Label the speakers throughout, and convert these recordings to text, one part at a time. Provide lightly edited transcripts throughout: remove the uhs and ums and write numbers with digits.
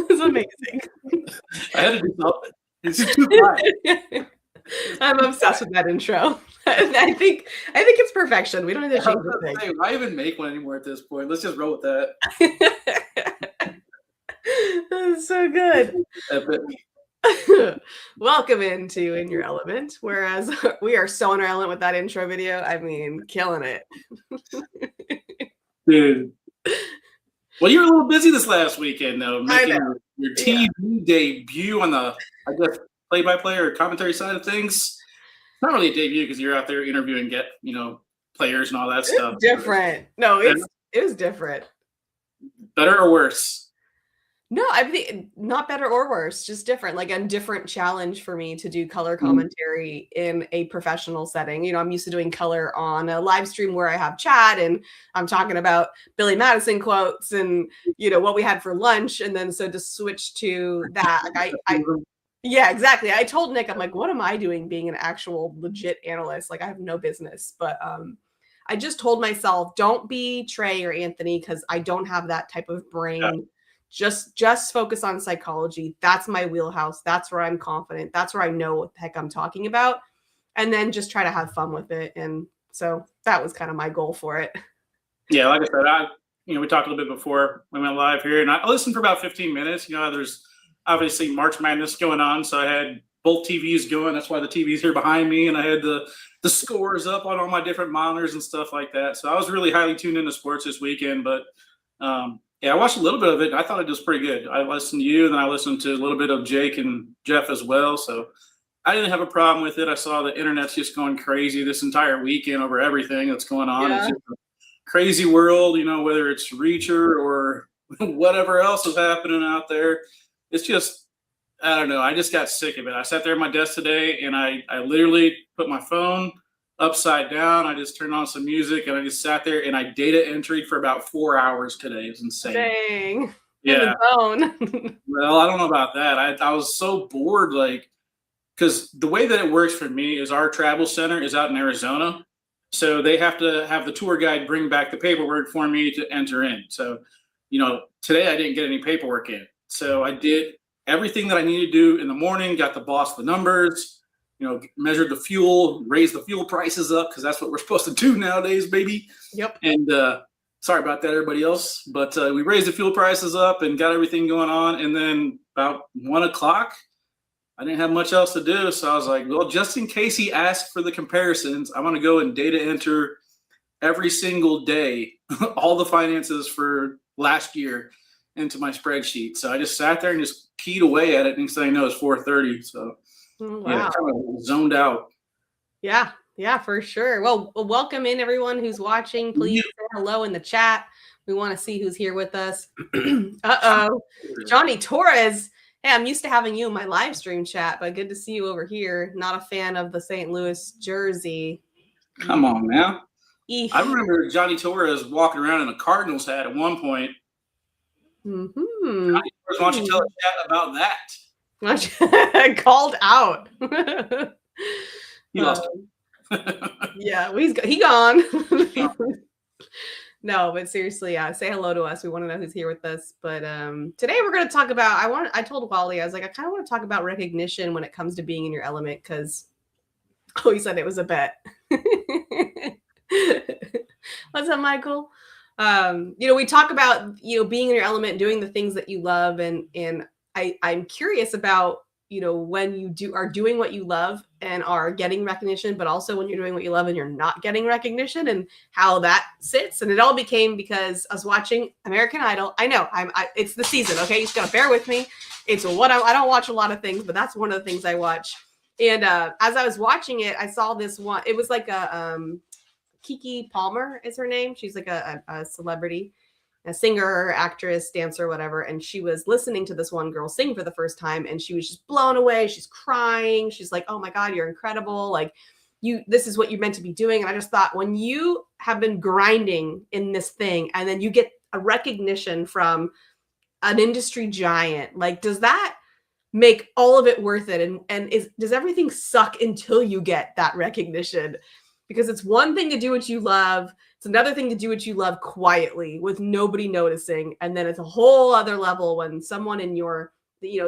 Speaker 1: It's amazing.
Speaker 2: I had to do something. It's too high.
Speaker 1: I'm obsessed with that intro. I think it's perfection. We don't need to
Speaker 2: I
Speaker 1: change
Speaker 2: was
Speaker 1: the
Speaker 2: gonna
Speaker 1: thing.
Speaker 2: say, why even make one anymore at this point? Let's just roll with that.
Speaker 1: That's so good.
Speaker 2: Epic.
Speaker 1: Welcome into In Your Element. Whereas we are so in our element with that intro video. I mean, killing it.
Speaker 2: Dude. Well, you were a little busy this last weekend, though, making your TV debut on the, I guess, play-by-play or commentary side of things. Not really a debut because you're out there interviewing, players and all that stuff.
Speaker 1: Different. No, it was different.
Speaker 2: Better or worse?
Speaker 1: No, I think not better or worse, just different. Like a different challenge for me to do color commentary in a professional setting. You know, I'm used to doing color on a live stream where I have chat and I'm talking about Billy Madison quotes and, you know, what we had for lunch. And then so to switch to that, like yeah, exactly. I told Nick, I'm like, what am I doing being an actual legit analyst? Like I have no business, but I just told myself, don't be Trey or Anthony because I don't have that type of brain. Yeah. Just focus on psychology. That's my wheelhouse. That's where I'm confident. That's where I know what the heck I'm talking about. And then just try to have fun with it. And so that was kind of my goal for it.
Speaker 2: Yeah, like I said, we talked a little bit before we went live here, and I listened for about 15 minutes. You know, there's obviously March Madness going on, so I had both TVs going. That's why the TV's here behind me, and I had the scores up on all my different monitors and stuff like that. So I was really highly tuned into sports this weekend, but yeah, I watched a little bit of it. I thought it was pretty good. I listened to you, and then I listened to a little bit of Jake and Jeff as well. So I didn't have a problem with it. I saw the internet's just going crazy this entire weekend over everything that's going on. Yeah. It's just a crazy world, you know, whether it's Reacher or whatever else is happening out there. It's just, I don't know. I just got sick of it. I sat there at my desk today, and I literally put my phone upside down. I just turned on some music and I just sat there and I data entered for about 4 hours today. It was insane.
Speaker 1: Dang.
Speaker 2: Yeah. Well, I don't know about that. I was so bored, like, because the way that it works for me is our travel center is out in Arizona. So they have to have the tour guide bring back the paperwork for me to enter in. So, you know, today I didn't get any paperwork in. So I did everything that I needed to do in the morning, got the boss the numbers, you know, measured the fuel, raised the fuel prices up because that's what we're supposed to do nowadays, baby.
Speaker 1: Yep.
Speaker 2: And sorry about that, everybody else. But we raised the fuel prices up and got everything going on. And then about 1 o'clock, I didn't have much else to do. So I was like, well, just in case he asks for the comparisons, I'm going to go and data enter every single day, all the finances for last year into my spreadsheet. So I just sat there and just keyed away at it. Next thing I know, it's 4:30. So.
Speaker 1: Wow.
Speaker 2: Yeah, kind of zoned out.
Speaker 1: Yeah, for sure. Well, welcome in everyone who's watching. Please say hello in the chat. We want to see who's here with us. Uh-oh. Johnny Torres. Hey, I'm used to having you in my live stream chat, but good to see you over here. Not a fan of the St. Louis jersey.
Speaker 2: Come on, man. I remember Johnny Torres walking around in a Cardinals hat at one point.
Speaker 1: Mm-hmm.
Speaker 2: Johnny Torres, why don't you tell the chat about that?
Speaker 1: Called out.
Speaker 2: He lost.
Speaker 1: Yeah, he gone. No, but seriously, say hello to us. We want to know who's here with us. But today we're going to talk about. I told Wally, I was like, I kind of want to talk about recognition when it comes to being in your element because. Oh, he said it was a bet. What's up, Michael? We talk about being in your element, doing the things that you love, and I'm curious about, when you are doing what you love and are getting recognition, but also when you're doing what you love and you're not getting recognition and how that sits. And it all became because I was watching American Idol. I know it's the season. Okay. You just gotta bear with me. It's what I don't watch a lot of things, but that's one of the things I watch. And as I was watching it, I saw this one. It was like a Keke Palmer is her name. She's like a celebrity, a singer, actress, dancer, whatever. And she was listening to this one girl sing for the first time. And she was just blown away. She's crying. She's like, oh my God, you're incredible. Like this is what you're meant to be doing. And I just thought when you have been grinding in this thing and then you get a recognition from an industry giant, like, does that make all of it worth it? And does everything suck until you get that recognition? Because it's one thing to do what you love, It's another thing to do what you love quietly with nobody noticing. And then it's a whole other level when someone in your,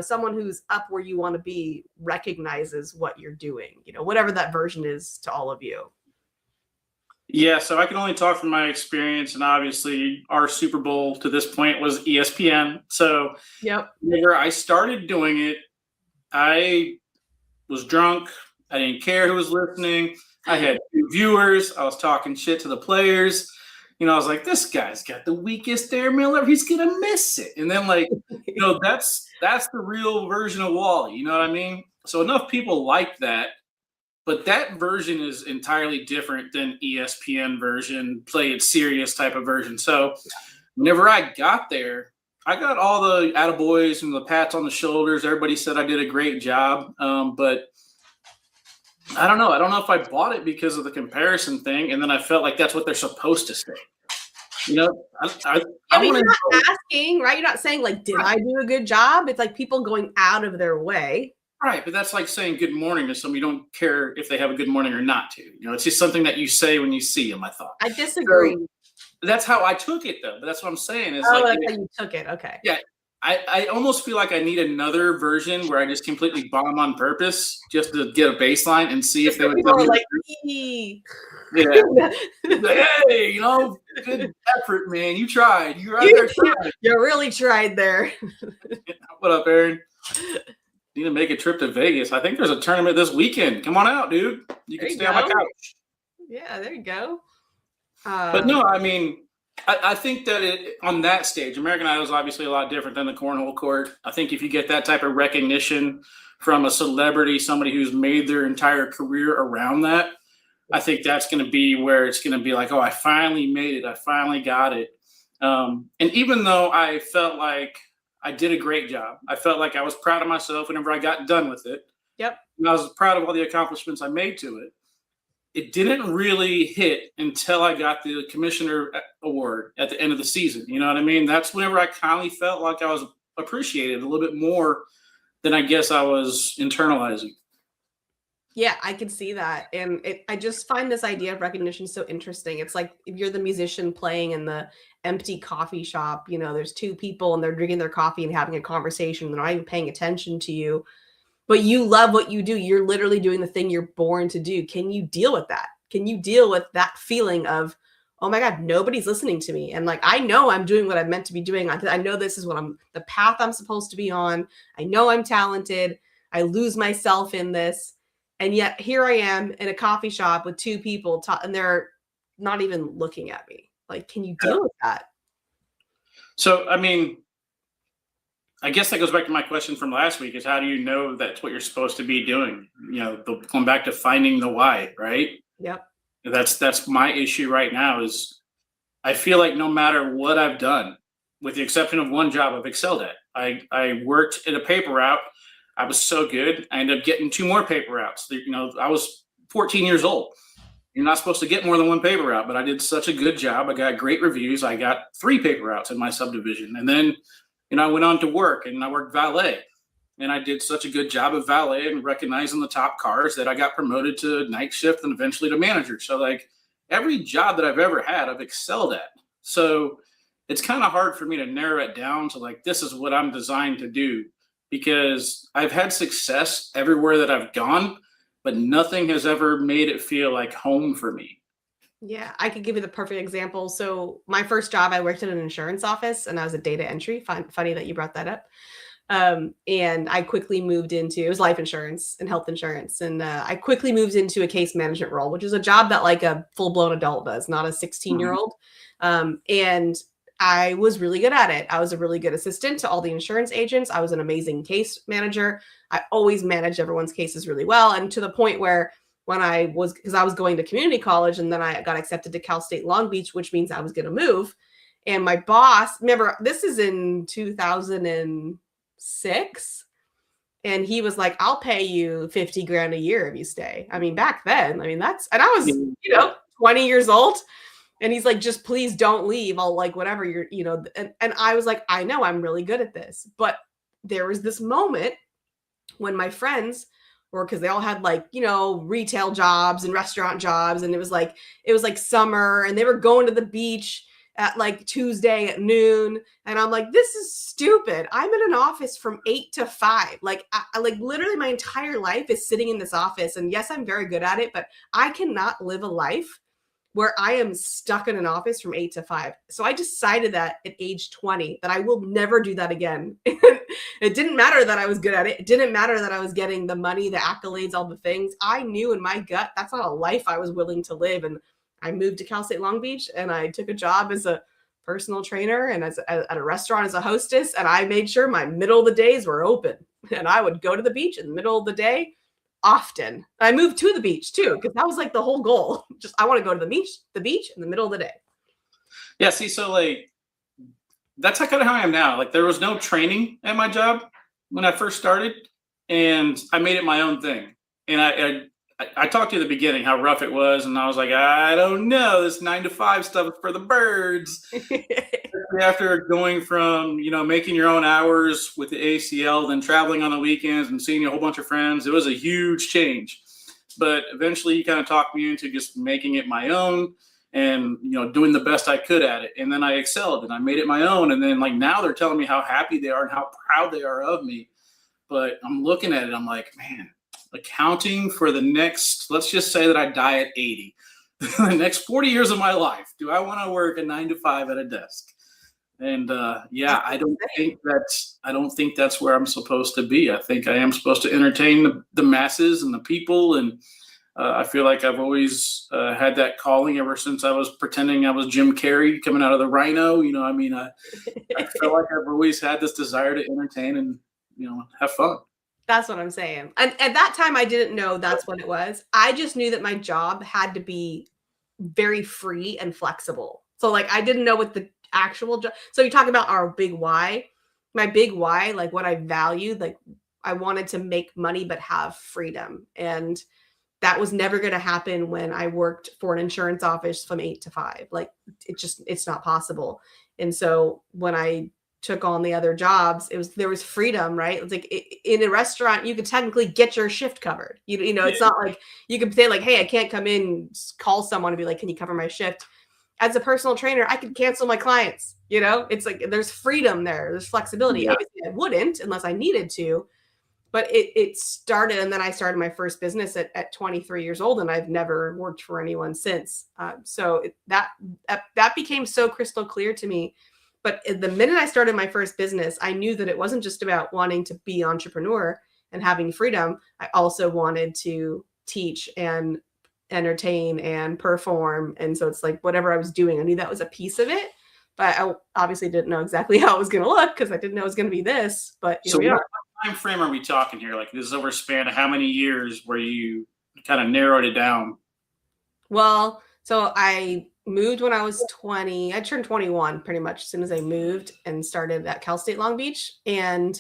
Speaker 1: someone who's up where you want to be recognizes what you're doing, whatever that version is to all of you.
Speaker 2: Yeah, so I can only talk from my experience, and obviously our Super Bowl to this point was ESPN. So
Speaker 1: Yep.
Speaker 2: whenever I started doing it, I was drunk. I didn't care who was listening. I had viewers. I was talking shit to the players. I was like, this guy's got the weakest Darren Miller. He's gonna miss it. And then that's the real version of Wally. You know what I mean? So enough people like that. But that version is entirely different than ESPN version, play it serious type of version. So whenever I got there, I got all the attaboys and the pats on the shoulders. Everybody said I did a great job. But I don't know. I don't know if I bought it because of the comparison thing. And then I felt like that's what they're supposed to say.
Speaker 1: You're not asking, right? You're not saying did I do a good job? It's like people going out of their way.
Speaker 2: Right, but that's like saying good morning to somebody. You don't care if they have a good morning or not to. It's just something that you say when you see them, I thought.
Speaker 1: I disagree.
Speaker 2: So that's how I took it, though. But that's what I'm saying.
Speaker 1: That's how you took it. Okay.
Speaker 2: Yeah, I almost feel like I need another version where I just completely bomb on purpose just to get a baseline and see if they would
Speaker 1: tell me.
Speaker 2: Yeah. Hey, good effort, man. You tried. You
Speaker 1: really tried there.
Speaker 2: What up, Aaron? Need to make a trip to Vegas. I think there's a tournament this weekend. Come on out, dude. You can stay on my couch.
Speaker 1: Yeah, there you go.
Speaker 2: But no, I mean, I think that on that stage, American Idol is obviously a lot different than the cornhole court. I think if you get that type of recognition from a celebrity, somebody who's made their entire career around that, I think that's going to be where it's going to be like, oh, I finally made it. I finally got it. And even though I felt like I did a great job. I felt like I was proud of myself whenever I got done with it.
Speaker 1: Yep.
Speaker 2: And I was proud of all the accomplishments I made to it. It didn't really hit until I got the commissioner award at the end of the season. You know what I mean? That's whenever I kindly felt like I was appreciated a little bit more than I guess I was internalizing.
Speaker 1: Yeah, I can see that. And I just find this idea of recognition so interesting. It's like if you're the musician playing in the empty coffee shop, there's two people and they're drinking their coffee and having a conversation. They're not even paying attention to you, but you love what you do. You're literally doing the thing you're born to do. Can you deal with that? Can you deal with that feeling of, oh my God, nobody's listening to me? And I know I'm doing what I'm meant to be doing. I know this is the path I'm supposed to be on. I know I'm talented. I lose myself in this. And yet here I am in a coffee shop with two people and they're not even looking at me. Can you deal with that?
Speaker 2: So, I mean, I guess that goes back to my question from last week is how do you know that's what you're supposed to be doing? Going back to finding the why, right?
Speaker 1: Yep.
Speaker 2: That's my issue right now is I feel like no matter what I've done, with the exception of one job I've excelled at, I worked in a paper route. I was so good. I ended up getting 2 more paper routes. I was 14 years old. You're not supposed to get more than 1 paper route, but I did such a good job. I got great reviews. I got 3 paper routes in my subdivision. And then, I went on to work and I worked valet. And I did such a good job of valet and recognizing the top cars that I got promoted to night shift and eventually to manager. So every job that I've ever had, I've excelled at. So it's kind of hard for me to narrow it down to this is what I'm designed to do. Because I've had success everywhere that I've gone, but nothing has ever made it feel like home for me.
Speaker 1: Yeah, I could give you the perfect example. So my first job, I worked in an insurance office and I was a data entry. Funny that you brought that up. And I quickly moved into, it was life insurance and health insurance. And I quickly moved into a case management role, which is a job that a full-blown adult does, not a 16-year-old. And I was really good at it. I was a really good assistant to all the insurance agents. I was an amazing case manager. I always managed everyone's cases really well. And to the point where because I was going to community college and then I got accepted to Cal State Long Beach, which means I was going to move. And my boss, remember, this is in 2006. And he was like, I'll pay you $50,000 a year if you stay. I mean, back then, and I was, 20 years old. And he's like, just please don't leave. I'll whatever you're, and I was like, I know I'm really good at this. But there was this moment when my friends or because they all had like, retail jobs and restaurant jobs. And it was like summer and they were going to the beach at like Tuesday at noon. And I'm like, this is stupid. I'm in an office from 8 to 5. Like, I like literally my entire life is sitting in this office. And yes, I'm very good at it, but I cannot live a life where I am stuck in an office from 8 to 5. So I decided that at age 20 that I will never do that again. It didn't matter that I was good at it. It didn't matter that I was getting the money, the accolades, all the things. I knew in my gut that's not a life I was willing to live. And I moved to Cal State Long Beach and I took a job as a personal trainer and at a restaurant as a hostess. And I made sure my middle of the days were open. And I would go to the beach in the middle of the day often. I moved to the beach too, because that was like the whole goal. Just I want to go to the beach in the middle of the day.
Speaker 2: Yeah, see, so like that's kind of how I am now. Like there was no training at my job when I first started, and I made it my own thing. And I talked to you at the beginning how rough it was, and I was like, I don't know, this 9 to 5 stuff is for the birds. After going from making your own hours with the ACL, then traveling on the weekends and seeing a whole bunch of friends, it was a huge change. But eventually, you kind of talked me into just making it my own and doing the best I could at it. And then I excelled and I made it my own. And then like now they're telling me how happy they are and how proud they are of me. But I'm looking at it, I'm like, man, accounting for the next, let's just say that I die at 80, the next 40 years of my life, do I want to work a 9 to 5 at a desk? And I don't think that's where I'm supposed to be. I think I am supposed to entertain the masses and the people. And I feel like I've always had that calling ever since I was pretending I was Jim Carrey coming out of the Rhino. I feel like I've always had this desire to entertain and, have fun.
Speaker 1: That's what I'm saying. And at that time, I didn't know that's what it was. I just knew that my job had to be very free and flexible. So like, I didn't know what the actual job. So you talk about our big why. My big why, like what I valued, like I wanted to make money but have freedom. And that was never going to happen when I worked for an insurance office from 8 to 5. Like it's not possible. And so when I took on the other jobs, there was freedom, right? It's like in a restaurant, you could technically get your shift covered. It's not like you could say like, hey, I can't come in, call someone and be like, can you cover my shift? As a personal trainer, I could cancel my clients. It's like there's freedom there. There's flexibility. Yeah. Obviously, I wouldn't unless I needed to. But it started, and then I started my first business at 23 years old, and I've never worked for anyone since. So that became so crystal clear to me. But the minute I started my first business, I knew that it wasn't just about wanting to be an entrepreneur and having freedom. I also wanted to teach and entertain and perform. And so it's like whatever I was doing, I knew that was a piece of it. But I obviously didn't know exactly how it was going to look because I didn't know it was going to be this. But
Speaker 2: so what time frame are we talking here? Like this is over a span of how many years where you kind of narrowed it down?
Speaker 1: Well, so I moved when I was 20. I turned 21 pretty much as soon as I moved and started at Cal State Long Beach. And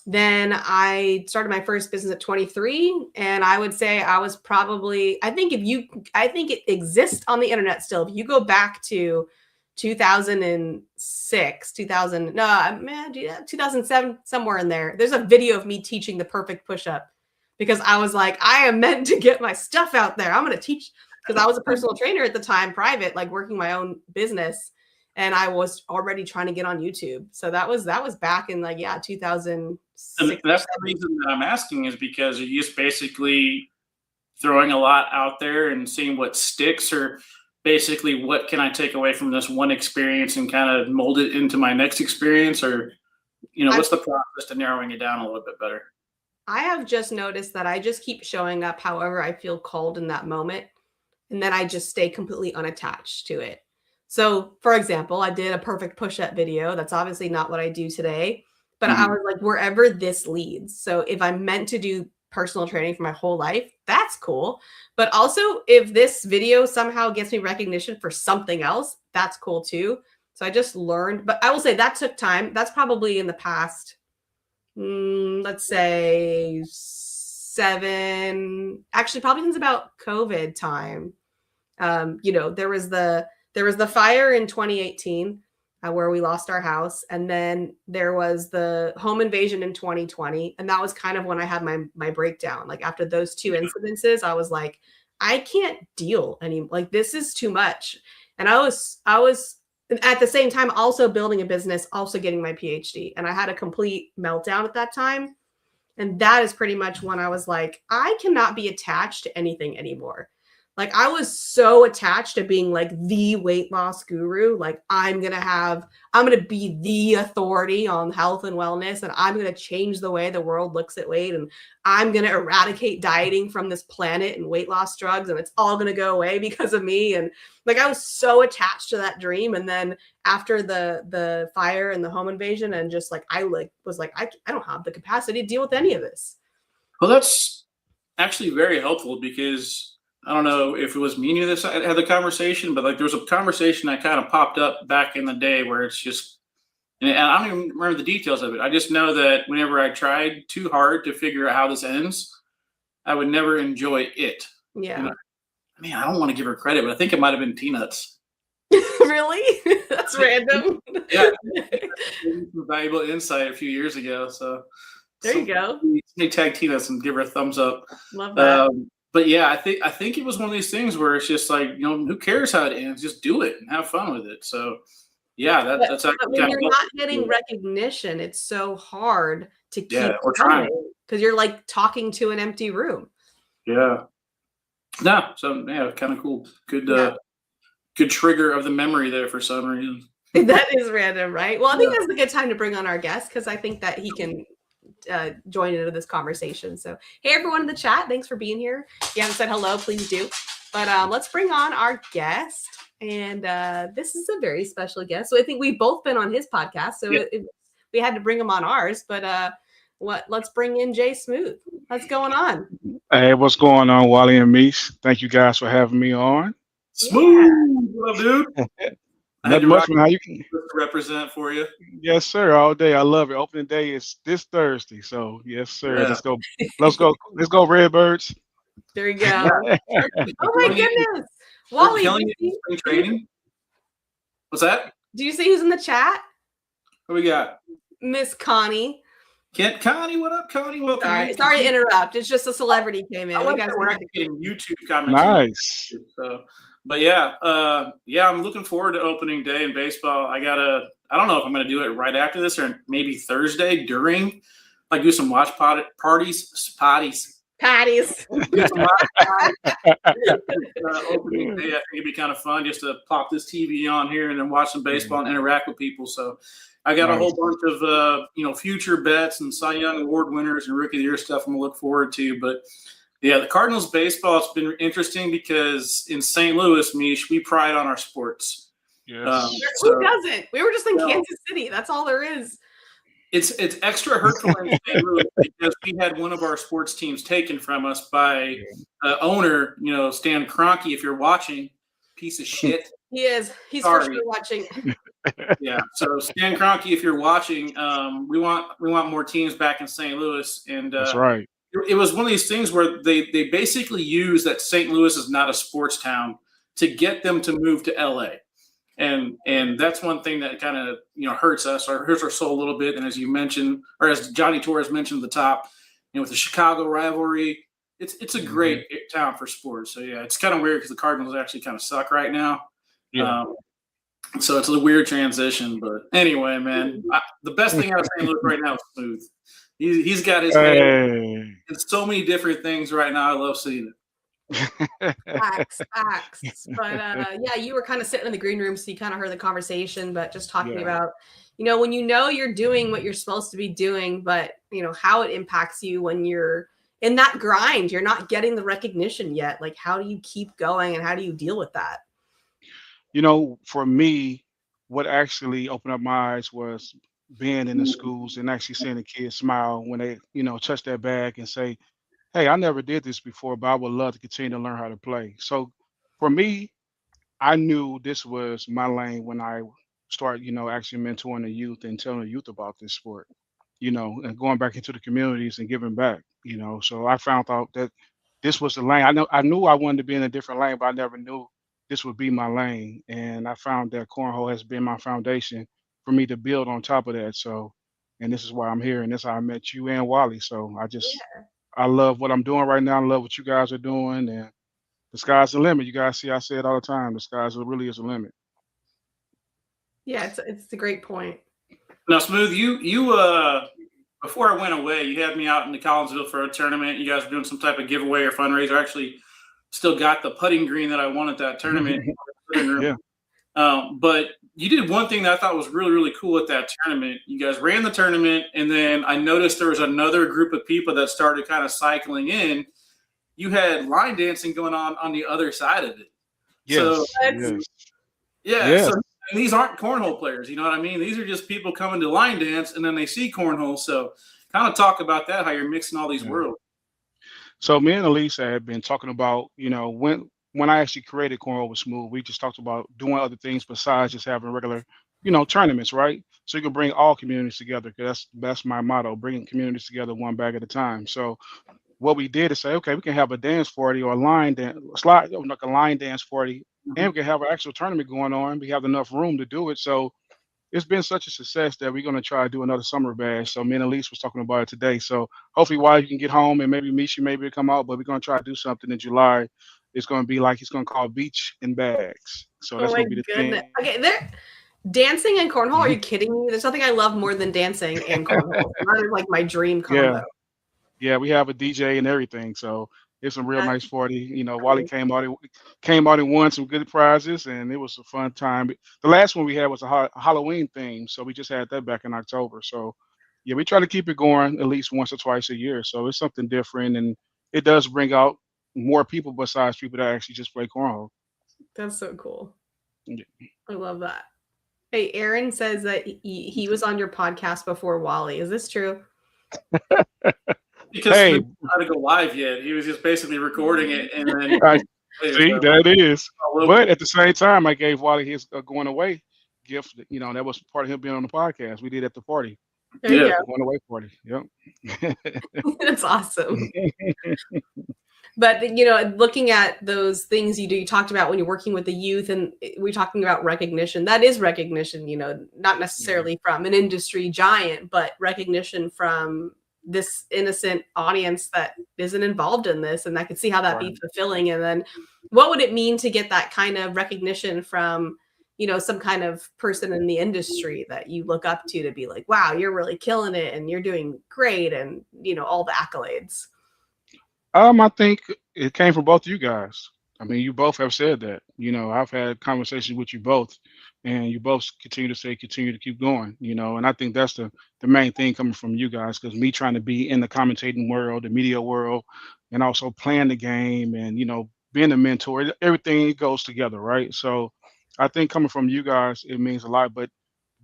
Speaker 1: then I started my first business at 23. And I would say I was probably, I think it exists on the internet still. If you go back to 2006, 2007, somewhere in there, there's a video of me teaching the perfect push-up because I was like, I am meant to get my stuff out there. I'm going to teach. Because I was a personal trainer at the time, private, like working my own business, and I was already trying to get on YouTube. So that was back in 2006. And
Speaker 2: that's the reason that I'm asking is because you're just basically throwing a lot out there and seeing what sticks, or basically what can I take away from this one experience and kind of mold it into my next experience, or what's the process to narrowing it down a little bit better?
Speaker 1: I have just noticed that I just keep showing up however I feel called in that moment. And then I just stay completely unattached to it. So, for example, I did a perfect push-up video. That's obviously not what I do today, but I was like, wherever this leads. So if I'm meant to do personal training for my whole life, that's cool. But also if this video somehow gets me recognition for something else, that's cool too. So I just learned, but I will say that took time. That's probably in the past, let's say probably since about COVID time. There was the fire in 2018, where we lost our house. And then there was the home invasion in 2020. And that was kind of when I had my breakdown. Like after those two incidences, I was like, I can't deal anymore. Like this is too much. And I was at the same time also building a business, also getting my PhD. And I had a complete meltdown at that time. And that is pretty much when I was like, I cannot be attached to anything anymore. Like I was so attached to being like the weight loss guru. Like I'm going to be the authority on health and wellness. And I'm going to change the way the world looks at weight. And I'm going to eradicate dieting from this planet and weight loss drugs. And it's all going to go away because of me. And like, I was so attached to that dream. And then after the fire and the home invasion and just like, I don't have the capacity to deal with any of this.
Speaker 2: Well, that's actually very helpful because I don't know if it was me and you that had the conversation, but like there was a conversation that kind of popped up back in the day where it's just, and I don't even remember the details of it. I just know that whenever I tried too hard to figure out how this ends, I would never enjoy it.
Speaker 1: Yeah.
Speaker 2: And I don't want to give her credit, but I think it might have been Peanuts.
Speaker 1: Really? That's random.
Speaker 2: Yeah. Some valuable insight a few years ago. So
Speaker 1: there you go.
Speaker 2: Somebody tag Peanuts and give her a thumbs up.
Speaker 1: Love that.
Speaker 2: But yeah, I think it was one of these things where it's just like, who cares how it ends? Just do it and have fun with it. So yeah, that's
Speaker 1: but when you're not getting recognition, it's so hard to keep
Speaker 2: trying
Speaker 1: because you're like talking to an empty room.
Speaker 2: Yeah. No, so yeah, kind of cool. Good trigger of the memory there for some reason.
Speaker 1: That is random, right? Well, I think that's a good time to bring on our guest because I think that he can join into this conversation. So, hey, everyone in the chat, thanks for being here. If you haven't said hello, please do. But let's bring on our guest. And this is a very special guest. So I think we've both been on his podcast. So we had to bring him on ours. But let's bring in Jay Smooth. What's going on?
Speaker 3: Hey, what's going on, Wally and Meese? Thank you guys for having me on.
Speaker 2: Smooth, dude.
Speaker 3: Not much, man. How you can
Speaker 2: represent for you?
Speaker 3: Yes, sir. All day. I love it. Opening day is this Thursday, so yes, sir.
Speaker 2: Yeah.
Speaker 3: Let's go, Redbirds.
Speaker 1: There you go. Oh my goodness, Wally!
Speaker 2: Spring training. What's that?
Speaker 1: Do you see who's in the chat?
Speaker 2: What we got?
Speaker 1: Miss Connie.
Speaker 2: Connie, what up, Connie? Welcome.
Speaker 1: Sorry to interrupt. It's just a celebrity came in.
Speaker 2: We're getting YouTube comments.
Speaker 3: Nice.
Speaker 2: So, but yeah, I'm looking forward to opening day in baseball. I don't know if I'm gonna do it right after this or maybe Thursday during, like do some watch parties.
Speaker 1: Patties.
Speaker 2: Opening day, I think it'd be kind of fun just to pop this TV on here and then watch some baseball and interact with people. So I got a whole bunch of future bets and Cy Young Award winners and Rookie of the Year stuff I'm gonna look forward to. But yeah, the Cardinals baseball has been interesting because in St. Louis, Mish, we pride on our sports.
Speaker 3: Yes.
Speaker 1: Who doesn't? We were just in Kansas City. That's all there is.
Speaker 2: It's extra hurtful in St. Louis because we had one of our sports teams taken from us by owner, Stan Kroenke. If you're watching, piece of shit.
Speaker 1: He is. He's for sure watching.
Speaker 2: Yeah. So Stan Kroenke, if you're watching, we want more teams back in St. Louis, and
Speaker 3: that's right.
Speaker 2: It was one of these things where they basically use that St. Louis is not a sports town to get them to move to LA. And that's one thing that kind of hurts us or hurts our soul a little bit. And as you mentioned, or as Johnny Torres mentioned at the top, with the Chicago rivalry, it's a great town for sports. So yeah, it's kind of weird because the Cardinals actually kind of suck right now.
Speaker 3: Yeah.
Speaker 2: So it's a weird transition. But anyway, man, the best thing out of St. Louis right now is Smooth. He's got his hand in so many different things right now. I love seeing it.
Speaker 1: Facts. But yeah, you were kind of sitting in the green room, so you kind of heard the conversation, but just talking about, when you're doing what you're supposed to be doing, but how it impacts you when you're in that grind, you're not getting the recognition yet. Like, how do you keep going and how do you deal with that?
Speaker 3: For me, what actually opened up my eyes was being in the schools and actually seeing the kids smile when they, touch their bag and say, hey, I never did this before, but I would love to continue to learn how to play. So for me, I knew this was my lane when I started, actually mentoring the youth and telling the youth about this sport, and going back into the communities and giving back, So I found out that this was the lane. I knew I wanted to be in a different lane, but I never knew this would be my lane. And I found that cornhole has been my foundation for me to build on top of that. So, and this is why I'm here, and this is how I met you and Wally. So I love what I'm doing right now. I love what you guys are doing, and the sky's the limit. You guys see, I say it all the time. The sky's really is the limit.
Speaker 1: Yeah, it's a great point.
Speaker 2: Now, Smooth, you before I went away, you had me out in the Collinsville for a tournament. You guys were doing some type of giveaway or fundraiser. I actually still got the putting green that I won at that tournament.
Speaker 3: Yeah.
Speaker 2: But you did one thing that I thought was really, really cool at that tournament. You guys ran the tournament, and then I noticed there was another group of people that started kind of cycling in. You had line dancing going on the other side of it.
Speaker 3: Yes.
Speaker 2: So,
Speaker 3: Yes.
Speaker 2: yeah.
Speaker 3: Yes.
Speaker 2: So, and these aren't cornhole players, you know what I mean? These are just people coming to line dance, and then they see cornhole. So kind of talk about that, how you're mixing all these worlds.
Speaker 3: So me and Elisa had been talking about, when I actually created Cornhole with Smooth, we just talked about doing other things besides just having regular, tournaments, right? So you can bring all communities together, because that's my motto, bringing communities together one bag at a time. So what we did is say, okay, we can have a dance party or a line dance, like a line dance party, and we can have an actual tournament going on. We have enough room to do it. So it's been such a success that we're going to try to do another summer bash. So me and Elise was talking about it today. So hopefully while you can get home and maybe Misha maybe come out, but we're going to try to do something in July. It's going to be like, it's going to call Beach and Bags. So that's going to be the thing.
Speaker 1: Okay, they're dancing and cornhole. Are you kidding me? There's nothing I love more than dancing and cornhole. That is like my dream combo.
Speaker 3: Yeah, we have a DJ and everything. So it's a real nice party. Wally came out and won some good prizes, and it was a fun time. The last one we had was a Halloween theme, so we just had that back in October. So yeah, we try to keep it going at least once or twice a year. So it's something different, and it does bring out more people besides people that actually just play cornhole.
Speaker 1: That's so cool.
Speaker 3: Yeah.
Speaker 1: I love that. Hey, Aaron says that he was on your podcast before Wally. Is this true?
Speaker 2: Because he didn't know how to go live yet. He was just basically recording it, and then
Speaker 3: see, that is. But at the same time, I gave Wally his going away gift. That was part of him being on the podcast. We did at the party.
Speaker 1: There you go.
Speaker 3: Going away party. Yep.
Speaker 1: That's awesome. But looking at those things you do, you talked about when you're working with the youth, and we're talking about recognition. That is recognition, not necessarily from an industry giant, but recognition from this innocent audience that isn't involved in this, and I could see how that be fulfilling. And then what would it mean to get that kind of recognition from some kind of person in the industry that you look up to be like, wow, you're really killing it and you're doing great, and all the accolades?
Speaker 3: I think it came from both of you guys. I mean, you both have said that. I've had conversations with you both, and you both continue to keep going, and I think that's the main thing coming from you guys, because me trying to be in the commentating world, the media world, and also playing the game and, being a mentor, everything goes together, right? So I think coming from you guys, it means a lot. But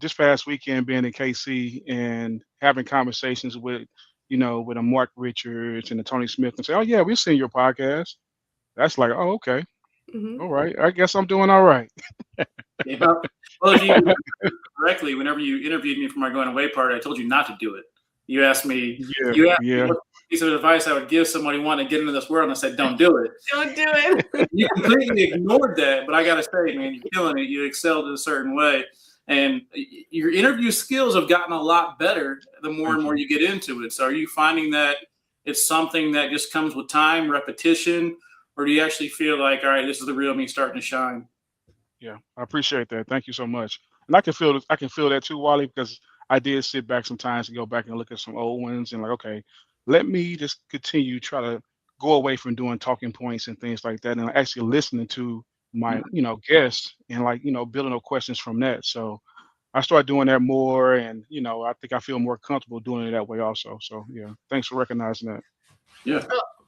Speaker 3: this past weekend being in KC and having conversations with, with a Mark Richards and a Tony Smith and say, oh yeah, we've seen your podcast. That's like, oh, okay.
Speaker 1: Mm-hmm.
Speaker 3: All right. I guess I'm doing all right.
Speaker 2: Well, if you correctly, whenever you interviewed me for my going away party, I told you not to do it. You asked me, what piece of advice I would give somebody wanting to get into this world, and I said, don't do it.
Speaker 1: Don't do it.
Speaker 2: You completely ignored that, but I got to say, man, you're killing it. You excelled in a certain way. And your interview skills have gotten a lot better the more and more you get into it. So are you finding that it's something that just comes with time, repetition, or do you actually feel like, all right, this is the real me starting to shine?
Speaker 3: Yeah, I appreciate that. Thank you so much. And I can feel that too, Wally, because I did sit back sometimes and go back and look at some old ones and like, okay, let me just try to go away from doing talking points and things like that, and actually listening to my guests and building up questions from that. So I started doing that more, and I think I feel more comfortable doing it that way also. So yeah, thanks for recognizing that.
Speaker 2: Yeah,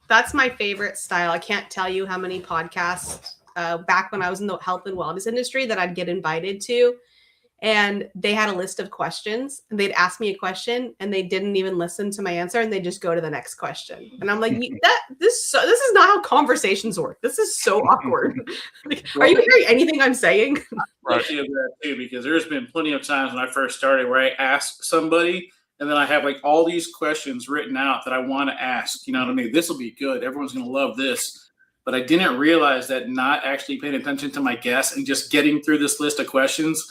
Speaker 1: that's my favorite style. I can't tell you how many podcasts back when I was in the health and wellness industry that I'd get invited to, and they had a list of questions, and they'd ask me a question and they didn't even listen to my answer, and they just go to the next question. And I'm like, this is not how conversations work. This is so awkward. Like, are you hearing anything I'm saying?
Speaker 2: I feel that too, because there's been plenty of times when I first started where I ask somebody and then I have like all these questions written out that I want to ask. You know what I mean? This will be good. Everyone's going to love this. But I didn't realize that not actually paying attention to my guests and just getting through this list of questions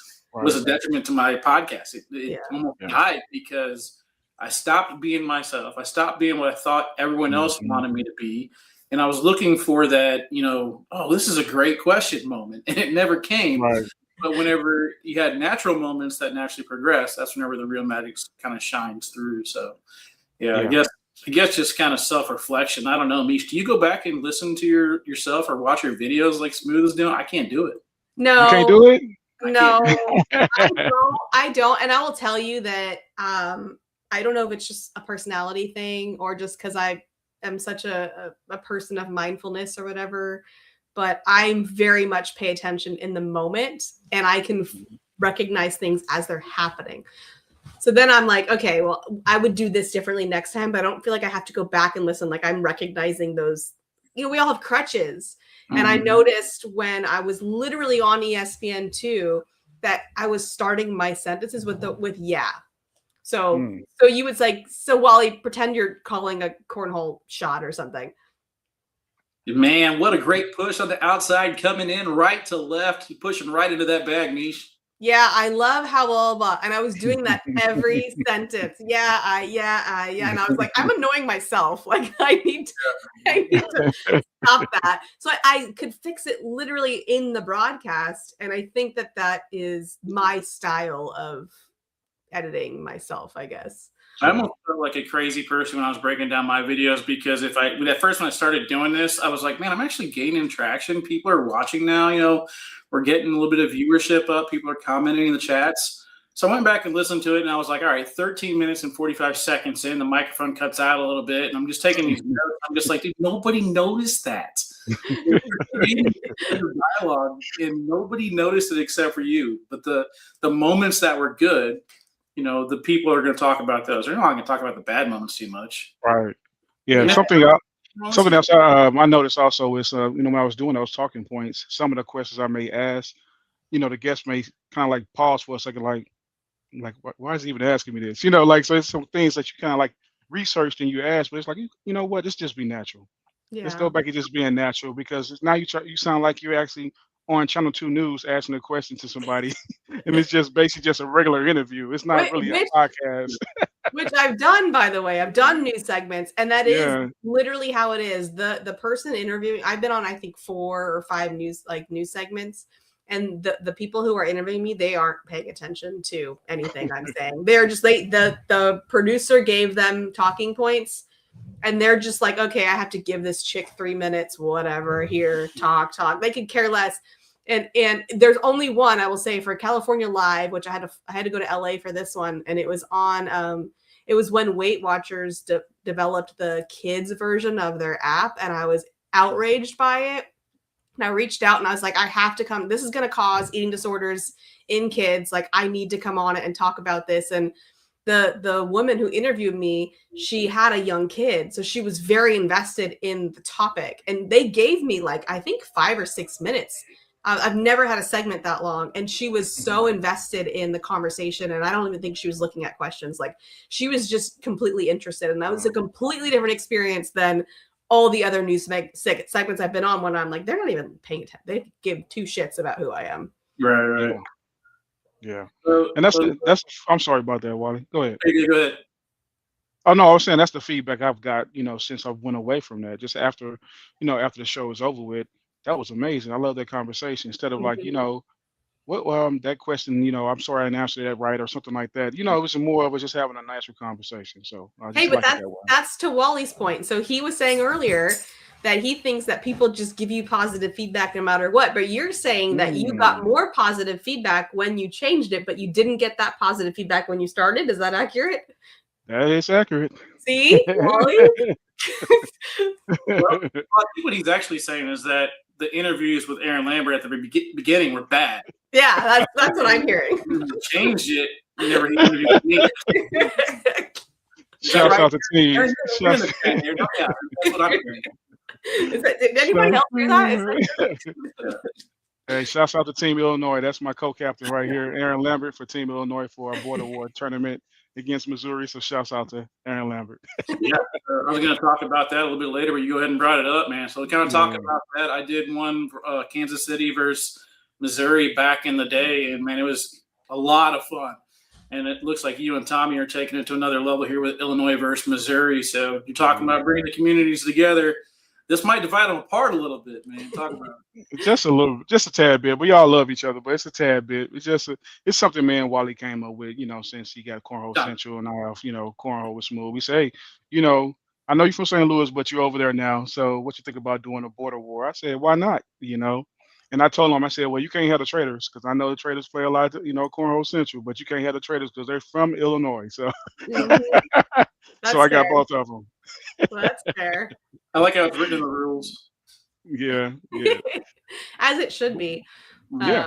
Speaker 2: was a detriment to my podcast. It almost
Speaker 1: Yeah.
Speaker 2: died because I stopped being myself. I stopped being what I thought everyone else wanted me to be. And I was looking for that, oh, this is a great question moment. And it never came.
Speaker 3: Right.
Speaker 2: But whenever you had natural moments that naturally progress, that's whenever the real magic kind of shines through. So, yeah. I guess just kind of self-reflection. I don't know, Mish, do you go back and listen to yourself or watch your videos like Smooth is doing? I can't do it.
Speaker 1: No.
Speaker 3: You can't do it?
Speaker 1: No, I don't. And I will tell you that I don't know if it's just a personality thing or just because I am such a person of mindfulness or whatever, but I'm very much pay attention in the moment and I can recognize things as they're happening. So then I'm like, okay, well, I would do this differently next time, but I don't feel like I have to go back and listen. Like I'm recognizing those, we all have crutches. And I noticed when I was literally on ESPN2 that I was starting my sentences with yeah. So you would say, so Wally, pretend you're calling a cornhole shot or something.
Speaker 2: Man, what a great push on the outside, coming in right to left, pushing right into that bag, Mish.
Speaker 1: Yeah, I love how blah. And I was doing that every sentence. Yeah. And I was like, I'm annoying myself. Like I need to stop that. So I could fix it literally in the broadcast. And I think that is my style of editing myself, I guess.
Speaker 2: I almost felt like a crazy person when I was breaking down my videos because when I started doing this, I was like, man, I'm actually gaining traction. People are watching now, we're getting a little bit of viewership up. People are commenting in the chats. So I went back and listened to it and I was like, all right, 13 minutes and 45 seconds in, the microphone cuts out a little bit. And I'm just taking these notes. I'm just like, dude, nobody noticed that. Dialogue and nobody noticed it except for you. But the moments that were good, the people are going to talk about those. They're not going to talk about the bad moments too much.
Speaker 3: Right. Yeah. Something else I noticed also is, when I was doing those talking points, some of the questions I may ask, the guest may kind of like pause for a second, like why is he even asking me this? So it's some things that you kind of like researched and you asked, but it's like, you know what, let's just be natural.
Speaker 1: Yeah.
Speaker 3: Let's go back and just being natural because now you sound like you're actually on Channel 2 News asking a question to somebody, and it's just basically just a regular interview. It's not really a podcast.
Speaker 1: Which I've done, by the way. I've done news segments, and that is literally how it is. The person interviewing, I've been on, I think, 4 or 5 news segments, and the people who are interviewing me, they aren't paying attention to anything I'm saying. They're just the producer gave them talking points, and they're just like, okay, I have to give this chick 3 minutes, whatever. Here, talk. They could care less. And there's only one I will say for California Live, which I had to go to LA for this one, and it was on. It was when Weight Watchers developed the kids version of their app, and I was outraged by it. And I reached out and I was like, I have to come. This is going to cause eating disorders in kids. Like, I need to come on it and talk about this. And the woman who interviewed me, she had a young kid, so she was very invested in the topic. And they gave me I think 5 or 6 minutes. I've never had a segment that long, and she was so invested in the conversation, and I don't even think she was looking at questions. She was just completely interested, and that was a completely different experience than all the other news segments I've been on when I'm like, they're not even paying attention. They give 2 shits about who I am.
Speaker 2: Right.
Speaker 3: Yeah. And that's I'm sorry about that, Wally. Go ahead.
Speaker 2: Go ahead.
Speaker 3: Oh no, I was saying that's the feedback I've got, since I went away from that. Just after the show is over with. That was amazing. I love that conversation. Instead of that question, I'm sorry I didn't answer that right or something like that. It was more of just having a nicer conversation. So
Speaker 1: that's to Wally's point. So he was saying earlier that he thinks that people just give you positive feedback no matter what. But you're saying that you got more positive feedback when you changed it, but you didn't get that positive feedback when you started. Is that accurate?
Speaker 3: That is accurate.
Speaker 1: See, Wally?
Speaker 2: Well, I think what he's actually saying is that the interviews with Aaron Lambert at the beginning were bad.
Speaker 1: Yeah, that's what I'm hearing.
Speaker 2: You changed it. You never interviewed me.
Speaker 3: Shouts out to team.
Speaker 2: That's what I'm hearing.
Speaker 1: Did anyone else do that?
Speaker 3: Hey, shouts out to Team Illinois. That's my co-captain right here, Aaron Lambert for Team Illinois for our Board Award tournament against Missouri. So shouts out to Aaron Lambert.
Speaker 2: Yeah, I was going to talk about that a little bit later, but you go ahead and brought it up, man. So to kind of talk about that, I did one for Kansas City versus Missouri back in the day, and man, it was a lot of fun. And it looks like you and Tommy are taking it to another level here with Illinois versus Missouri. So you're talking about bringing the communities together. This might divide them apart a little bit, man. Talk about it.
Speaker 3: Just a tad bit. We all love each other, but it's a tad bit. It's something me and Wally came up with, since he got Cornhole Central and I have, Cornhole with Smooth. We say, I know you're from St. Louis, but you're over there now. So what you think about doing a border war? I said, why not? And I told him, I said, well, you can't have the traders because I know the traders play a lot, Cornhole Central, but you can't have the traders because they're from Illinois. So, so I got both of them.
Speaker 1: Well, that's fair.
Speaker 2: I like how it's written in the rules.
Speaker 3: Yeah.
Speaker 1: As it should be.
Speaker 3: Yeah.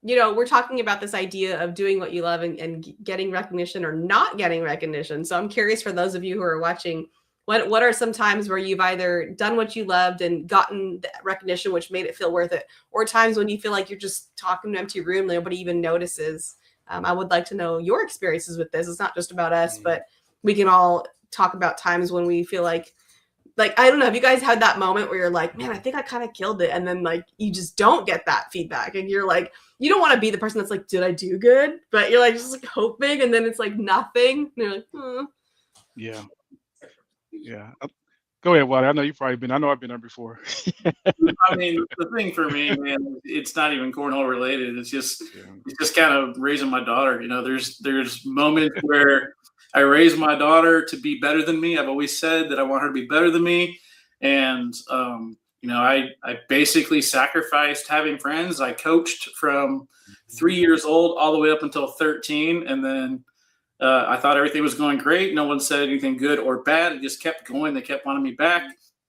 Speaker 1: We're talking about this idea of doing what you love and getting recognition or not getting recognition. So I'm curious for those of you who are watching, what are some times where you've either done what you loved and gotten the recognition, which made it feel worth it, or times when you feel like you're just talking to an empty room, nobody even notices? I would like to know your experiences with this. It's not just about us, but we can all talk about times when we feel like, I don't know, have you guys had that moment where you're like, man, I think I kind of killed it. And then you just don't get that feedback. And you're like, you don't want to be the person that's like, did I do good? But you're like, just hoping. And then it's like nothing. And you're like,
Speaker 3: Yeah. Go ahead, Wally. I know I know I've been there before.
Speaker 2: I mean, the thing for me, man, it's not even cornhole related. It's just kind of raising my daughter. There's moments where I raise my daughter to be better than me. I've always said that I want her to be better than me. And, I basically sacrificed having friends. I coached from 3 years old all the way up until 13. And then I thought everything was going great. No one said anything good or bad. It just kept going. They kept wanting me back.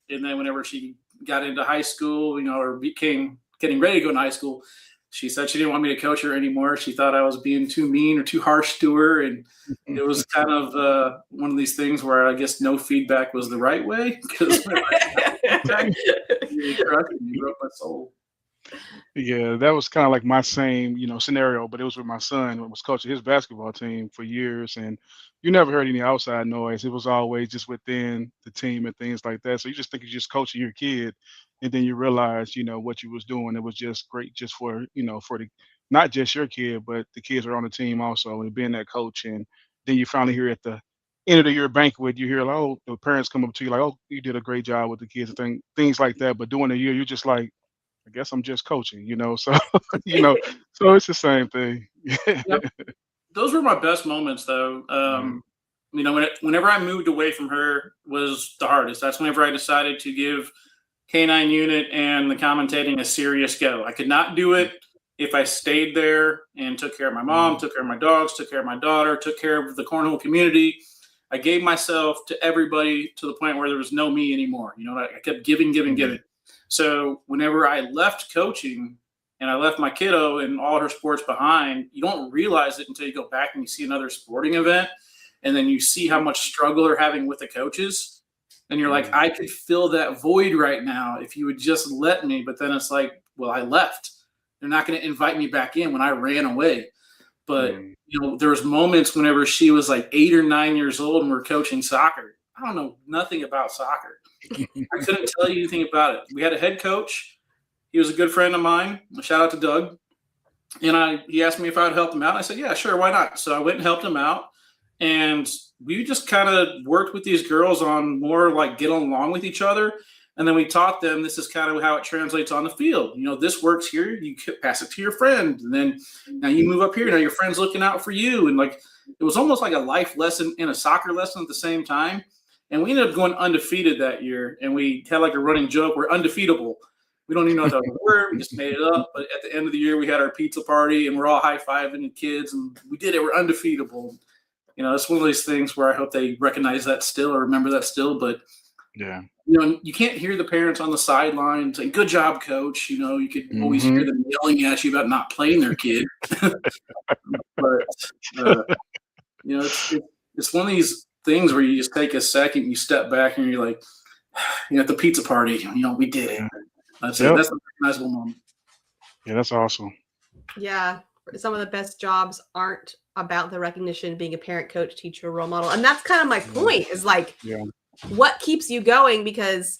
Speaker 2: And then whenever she got into high school, or became getting ready to go into high school, she said she didn't want me to coach her anymore. She thought I was being too mean or too harsh to her. And it was kind of one of these things where I guess no feedback was the right way, because you broke my soul.
Speaker 3: Yeah, that was kind of like my same, scenario, but it was with my son who was coaching his basketball team for years, and you never heard any outside noise. It was always just within the team and things like that. So you just think you're just coaching your kid, and then you realize, what you was doing. It was just great, just for, for the not just your kid, but the kids are on the team also, and being that coach. And then you finally hear at the end of the year banquet, you hear like, oh, the parents come up to you like, oh, you did a great job with the kids and things like that. But during the year, you're just like, I guess I'm just coaching, so, so it's the same thing.
Speaker 2: Yep. Those were my best moments though. Whenever I moved away from her was the hardest. That's whenever I decided to give K9 unit and the commentating a serious go. I could not do it if I stayed there and took care of my mom, took care of my dogs, took care of my daughter, took care of the cornhole community. I gave myself to everybody to the point where there was no me anymore. I kept giving. So whenever I left coaching and I left my kiddo and all her sports behind, you don't realize it until you go back and you see another sporting event, and then you see how much struggle they're having with the coaches. And you're like, I could fill that void right now if you would just let me. But then it's like, well, I left. They're not going to invite me back in when I ran away. But, there was moments whenever she was like 8 or 9 years old and we're coaching soccer. I don't know nothing about soccer. I couldn't tell you anything about it. We had a head coach. He was a good friend of mine. Shout out to Doug. And he asked me if I would help him out. I said, yeah, sure. Why not? So I went and helped him out. And we just kind of worked with these girls on more like get along with each other. And then we taught them this is kind of how it translates on the field. This works here. You pass it to your friend. And then now you move up here. Now your friend's looking out for you. And it was almost like a life lesson and a soccer lesson at the same time. And we ended up going undefeated that year. And we had like a running joke. We're undefeatable. We don't even know what that was a word. We just made it up. But at the end of the year, we had our pizza party and we're all high-fiving the kids. And we did it. We're undefeatable. It's one of these things where I hope they recognize that still or remember that still. But, you can't hear the parents on the sideline saying, good job, coach. You could always hear them yelling at you about not playing their kid. But, it's one of these things where you just take a second, you step back, and you're like, at the pizza party, we did it. That's it. That's a recognizable moment.
Speaker 3: Yeah, that's awesome.
Speaker 1: Yeah, some of the best jobs aren't about the recognition, being a parent, coach, teacher, role model, and that's kind of my point. Is like, what keeps you going? Because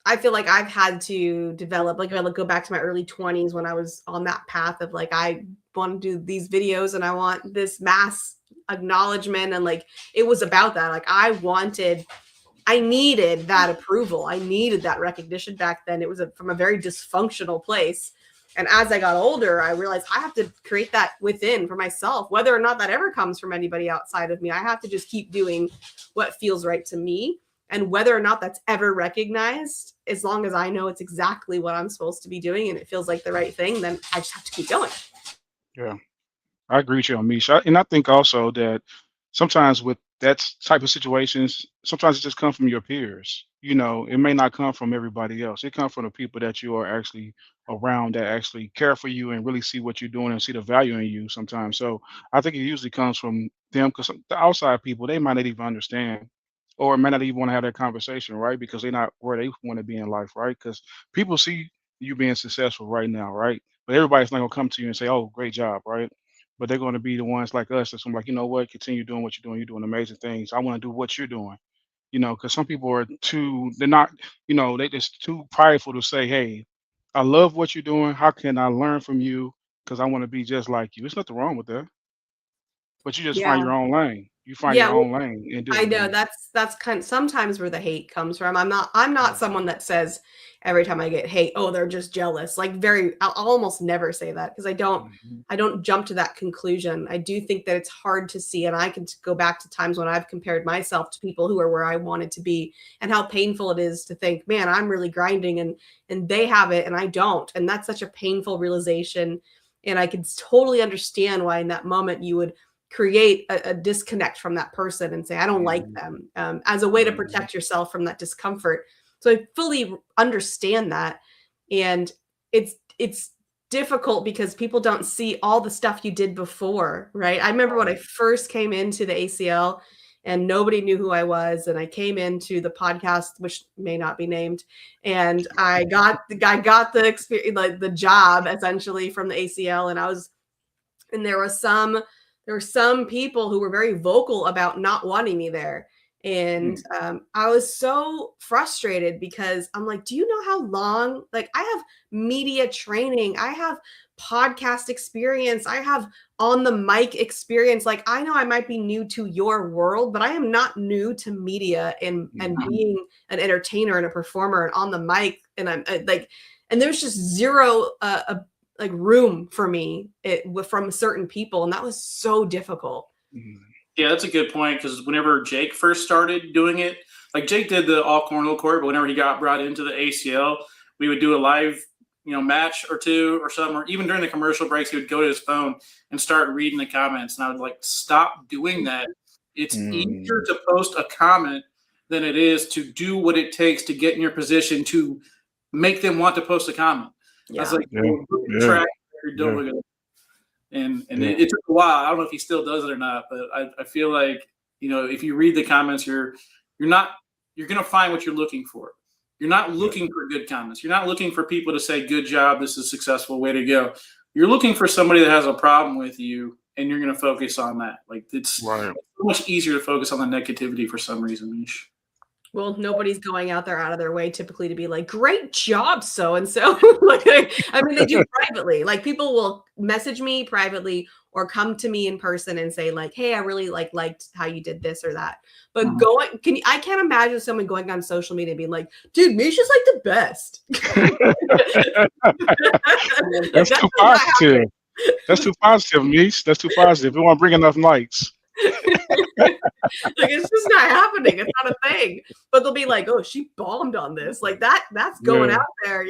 Speaker 1: I feel like I've had to develop, like, if I go back to my early 20s when I was on that path of like, I want to do these videos and I want this mass acknowledgement. And like, it was about that. Like, I needed that approval. I needed that recognition back then. It was from a very dysfunctional place. And as I got older, I realized I have to create that within for myself, whether or not that ever comes from anybody outside of me. I have to just keep doing what feels right to me. And whether or not that's ever recognized, as long as I know it's exactly what I'm supposed to be doing and it feels like the right thing, then I just have to keep going.
Speaker 3: Yeah, I agree with you on Misha. And I think also that sometimes with that type of situations, sometimes it just comes from your peers. It may not come from everybody else. It comes from the people that you are actually around that actually care for you and really see what you're doing and see the value in you sometimes. So I think it usually comes from them because the outside people, they might not even understand or might not even want to have that conversation, right? Because they're not where they want to be in life, right? Because people see you being successful right now, right? But everybody's not gonna come to you and say, "Oh, great job," right? But they're going to be the ones like us that's gonna be like, you know what, continue doing what you're doing. You're doing amazing things. I want to do what you're doing. Because some people are they're not, they just too prideful to say, hey, I love what you're doing. How can I learn from you? Because I want to be just like you. There's nothing wrong with that. But you just find
Speaker 1: Yeah.
Speaker 3: your own lane. You find
Speaker 1: Yeah.
Speaker 3: your own lane and do
Speaker 1: I
Speaker 3: it.
Speaker 1: know
Speaker 3: Man.
Speaker 1: that's kind of sometimes where the hate comes from. I'm not someone that says every time I get hate, oh, they're just jealous. Like I'll almost never say that because
Speaker 3: Mhm.
Speaker 1: I don't jump to that conclusion. I do think that it's hard to see, and I can go back to times when I've compared myself to people who are where I wanted to be and how painful it is to think, man, I'm really grinding and they have it and I don't. And that's such a painful realization. And I can totally understand why in that moment you would create a disconnect from that person and say, I don't like them, as a way to
Speaker 3: Mhm.
Speaker 1: protect yourself from that discomfort. So I fully understand that. And it's difficult because people don't see all the stuff you did before, right? I remember when I first came into the ACL and nobody knew who I was. And I came into the podcast, which may not be named, and I got the experience, like the job essentially from the ACL. And there were some people who were very vocal about not wanting me there. And I was so frustrated because I'm like, do you know how long, like I have media training, I have podcast experience, I have on the mic experience. Like I know I might be new to your world, but I am not new to media and being an entertainer and a performer and on the mic. And I'm like, and there's just zero like room for me from certain people, and that was so difficult.
Speaker 2: Yeah, that's a good point because whenever Jake first started doing it, like Jake did the all cornhole court, but whenever he got brought into the ACL, we would do a live, match or two or something, or even during the commercial breaks, he would go to his phone and start reading the comments, and I would like stop doing that. It's easier to post a comment than it is to do what it takes to get in your position to make them want to post a comment.
Speaker 1: Yeah.
Speaker 2: I was like,
Speaker 3: Yeah.
Speaker 2: track, don't look at it. And it took a while. I don't know if he still does it or not, but I feel like if you read the comments, you're gonna find what you're looking for. You're not looking for good comments. You're not looking for people to say, "Good job, this is a successful, way to go." You're looking for somebody that has a problem with you, and you're gonna focus on that. Like it's so much easier to focus on the negativity for some reason, Mish.
Speaker 1: Well, nobody's going out of their way typically to be like, great job, so and so. Like, I mean, they do privately. Like, people will message me privately or come to me in person and say, like, hey, I really liked how you did this or that. But I can't imagine someone going on social media and being like, dude, Misha's like the best.
Speaker 3: That's too positive. That's too positive, Mish. That's too positive. We won't bring enough likes.
Speaker 1: Like it's just not happening. It's not a thing. But they'll be like, "Oh, she bombed on this." Like that's going out there,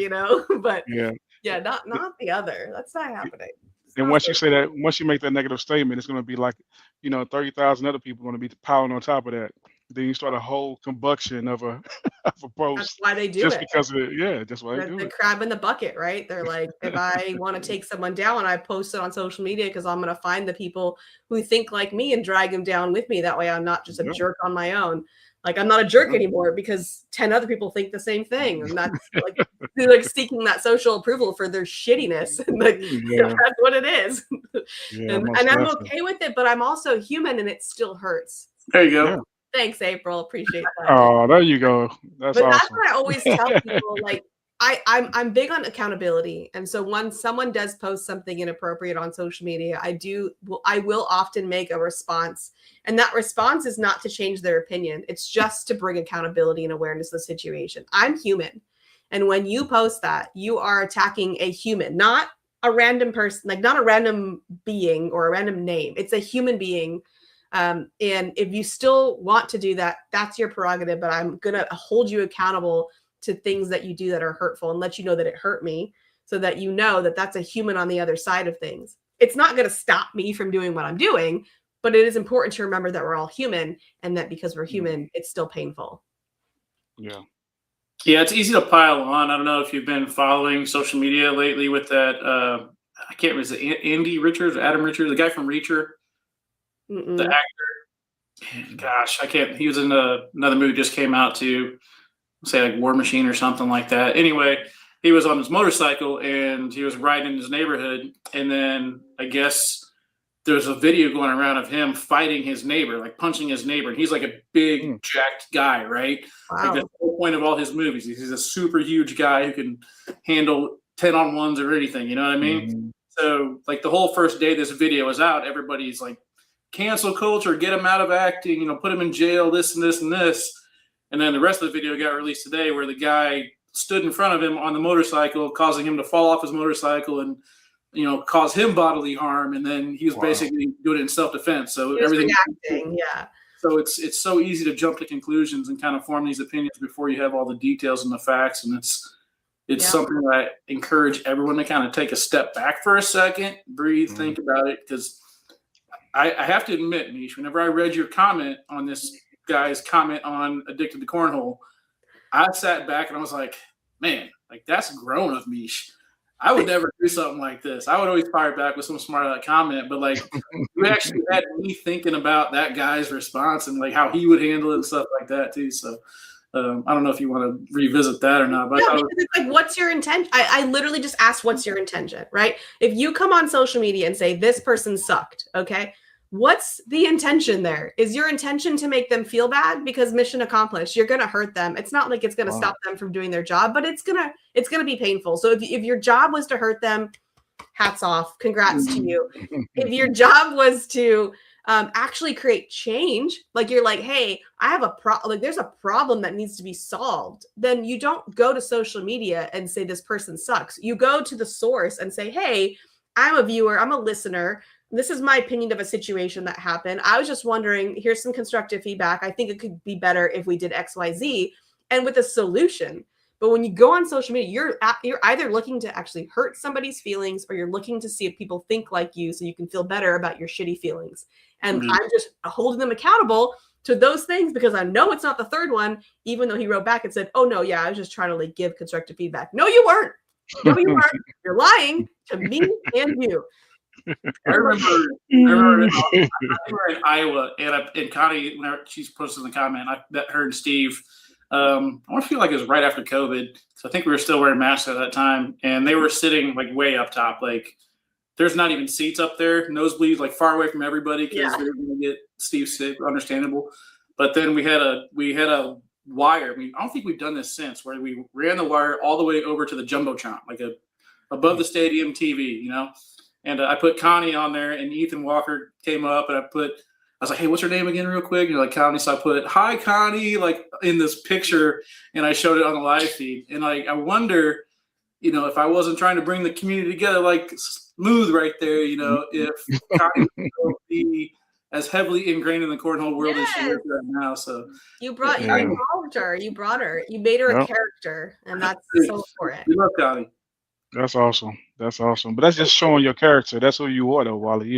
Speaker 1: But not the other. That's not happening.
Speaker 3: And once you say that, once you make that negative statement, it's going to be like, 30,000 other people going to be piling on top of that. Then you start a whole combustion of a post.
Speaker 1: That's why they do
Speaker 3: just
Speaker 1: it.
Speaker 3: Because of it. Yeah, that's why they do
Speaker 1: the
Speaker 3: it.
Speaker 1: crab in the bucket, right? They're like, if I want to take someone down, I post it on social media because I'm going to find the people who think like me and drag them down with me. That way I'm not just a jerk on my own. Like I'm not a jerk anymore because 10 other people think the same thing. And that's like they're like seeking that social approval for their shittiness. And that's what it is.
Speaker 3: Yeah,
Speaker 1: and I'm okay with it, but I'm also human and it still hurts.
Speaker 2: There you go.
Speaker 1: Thanks, April. Appreciate that.
Speaker 3: Oh, there you go. That's
Speaker 1: But that's
Speaker 3: awesome.
Speaker 1: what I always tell people. Like, I'm big on accountability, and so when someone does post something inappropriate on social media, I will often make a response, and that response is not to change their opinion. It's just to bring accountability and awareness to the situation. I'm human, and when you post that, you are attacking a human, not a random person, like not a random being or a random name. It's a human being. And if you still want to do that, that's your prerogative, but I'm going to hold you accountable to things that you do that are hurtful and let you know that it hurt me, so that you know that that's a human on the other side of things. It's not going to stop me from doing what I'm doing, but it is important to remember that we're all human, and that because we're human, it's still painful.
Speaker 3: Yeah.
Speaker 2: Yeah, it's easy to pile on. I don't know if you've been following social media lately with that. I can't remember, is it Andy Richards, Adam Richards, the guy from Reacher, the
Speaker 1: Mm-mm.
Speaker 2: actor. Gosh, I can't. He was in another movie just came out too, say like War Machine or something like that. Anyway, he was on his motorcycle and he was riding in his neighborhood, and then I guess there's a video going around of him fighting his neighbor, like punching his neighbor. And he's like a big, jacked guy, right? Like
Speaker 1: Wow.
Speaker 2: that's the whole point of all his movies. He's a super huge guy who can handle 10-on-1s or anything. You know what I mean?
Speaker 3: Mhm.
Speaker 2: So, like the whole first day this video is out, everybody's like, cancel culture, get him out of acting, put him in jail, this and this and this. And then the rest of the video got released today where the guy stood in front of him on the motorcycle, causing him to fall off his motorcycle and cause him bodily harm, and then he was
Speaker 3: Wow.
Speaker 2: basically doing it in self-defense. So
Speaker 1: He was
Speaker 2: everything.
Speaker 1: reacting, yeah.
Speaker 2: So it's so easy to jump to conclusions and kind of form these opinions before you have all the details and the facts, and it's
Speaker 1: Yeah.
Speaker 2: something that I encourage everyone to kind of take a step back for a second, breathe, think about it, because I have to admit, Mish, whenever I read your comment on this guy's comment on Addicted to Cornhole, I sat back and I was like, man, like that's grown of Mish. I would never do something like this. I would always fire back with some smart comment, but like you actually had me thinking about that guy's response and like how he would handle it and stuff like that too. So I don't know if you want to revisit that or not. But
Speaker 1: No, because it's like, what's your intention? I literally just asked, what's your intention, right? If you come on social media and say this person sucked, okay, what's the intention there? Is your intention to make them feel bad? Because mission accomplished. You're going to hurt them. It's not like it's going to stop them from doing their job, but it's going to be painful. So if your job was to hurt them, hats off, congrats to you. If your job was to actually create change, like you're like, hey, I have there's a problem that needs to be solved, then you don't go to social media and say this person sucks. You go to the source and say, hey, I'm a viewer, I'm a listener. This is my opinion of a situation that happened. I was just wondering, here's some constructive feedback. I think it could be better if we did XYZ, and with a solution. But when you go on social media, you're either looking to actually hurt somebody's feelings, or you're looking to see if people think like you so you can feel better about your shitty feelings. And I'm just holding them accountable to those things, because I know it's not the third one, even though he wrote back and said, oh no, yeah, I was just trying to like give constructive feedback. No, you weren't. No, you weren't. You're lying to me and you.
Speaker 2: I remember we were in Iowa, and Connie, whenever she's posted in the comment, I met her and Steve. I want to feel like it was right after COVID, so I think we were still wearing masks at that time, and they were sitting like way up top, like there's not even seats up there, nosebleeds, like far away from everybody because they were going to get Steve sick. Understandable, but then we had a wire. I don't think we've done this since, where we ran the wire all the way over to the jumbotron, like above the stadium TV, And I put Connie on there, and Ethan Walker came up, and I was like, hey, what's her name again real quick? And you're like, Connie. So I put, hi, Connie, like in this picture, and I showed it on the live feed. And like, I wonder, if I wasn't trying to bring the community together, like smooth right there, if Connie would be as heavily ingrained in the cornhole world as she is right now. So
Speaker 1: you involved her. You brought her. You made her a character, and that's so important.
Speaker 2: We love Connie.
Speaker 3: That's awesome. That's awesome. But that's just showing your character. That's who you are, though, Wally.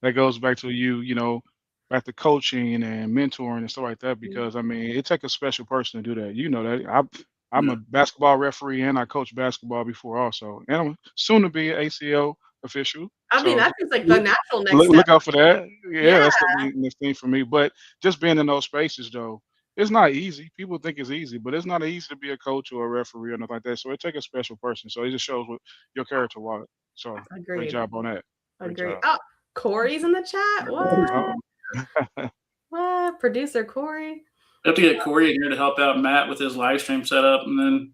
Speaker 3: That goes back to you, back to coaching and mentoring and stuff like that. Because I mean, it takes a special person to do that. You know that. I'm a basketball referee, and I coached basketball before also, and I'm soon to be an ACO official.
Speaker 1: I mean, that seems like the natural next step.
Speaker 3: Look out for that. Yeah, that's the next thing for me. But just being in those spaces, though, it's not easy. People think it's easy, but it's not easy to be a coach or a referee or nothing like that. So it takes a special person. So it just shows what your character was. So great job on that.
Speaker 1: Agreed. Oh, Corey's in the chat. What? What? Producer Corey?
Speaker 2: I have to get Corey in here to help out Matt with his live stream setup, and then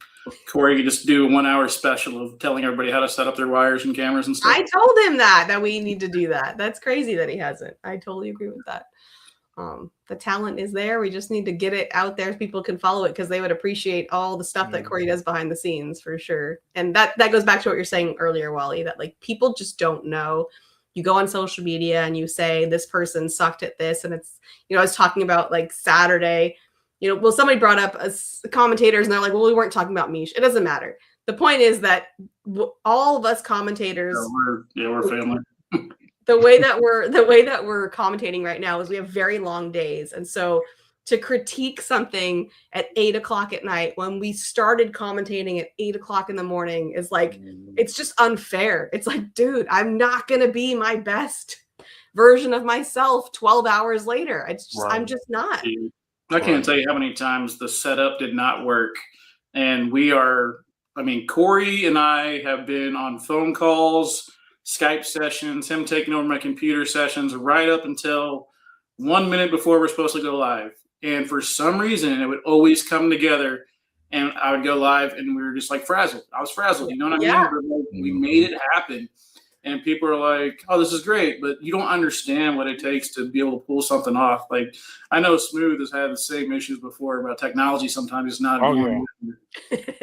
Speaker 2: Corey can just do a 1 hour special of telling everybody how to set up their wires and cameras and stuff.
Speaker 1: I told him that we need to do that. That's crazy that he hasn't. I totally agree with that. The talent is there. We just need to get it out there so people can follow it, because they would appreciate all the stuff that Corey does behind the scenes for sure. And that goes back to what you're saying earlier, Wally, that like people just don't know. You go on social media and you say this person sucked at this, and it's, I was talking about like Saturday, well, somebody brought up commentators and they're like, well, we weren't talking about Mish. It doesn't matter. The point is that all of us commentators,
Speaker 2: we're family.
Speaker 1: the way that we're commentating right now is we have very long days, and so to critique something at 8:00 at night when we started commentating at 8:00 in the morning is like, it's just unfair. It's like, dude, I'm not going to be my best version of myself 12 hours later. I'm just not.
Speaker 2: I can't tell you how many times the setup did not work. And Corey and I have been on phone calls, Skype sessions, him taking over my computer sessions right up until 1 minute before we're supposed to go live. And for some reason, it would always come together, and I would go live, and we were just like frazzled. I was frazzled, you know what I mean? But like, we made it happen, and people are like, "Oh, this is great," but you don't understand what it takes to be able to pull something off. Like, I know Smooth has had the same issues before about technology. Sometimes it's not.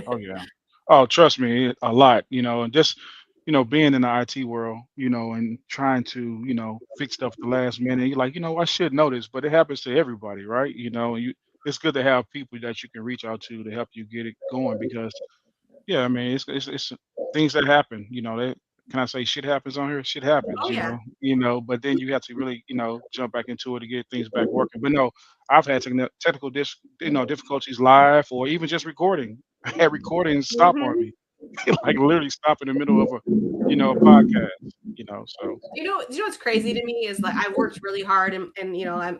Speaker 3: Oh yeah. Oh, trust me, a lot. And just being in the IT world, and trying to, fix stuff at the last minute. You're like, I should know this, but it happens to everybody, right? It's good to have people that you can reach out to help you get it going, because, it's things that happen. Can I say shit happens on here? Shit happens, but then you have to really, jump back into it to get things back working. But no, I've had technical difficulties live, or even just recording. I had recordings stop on me. Like literally stop in the middle of a podcast, so.
Speaker 1: What's crazy to me is like I worked really hard, and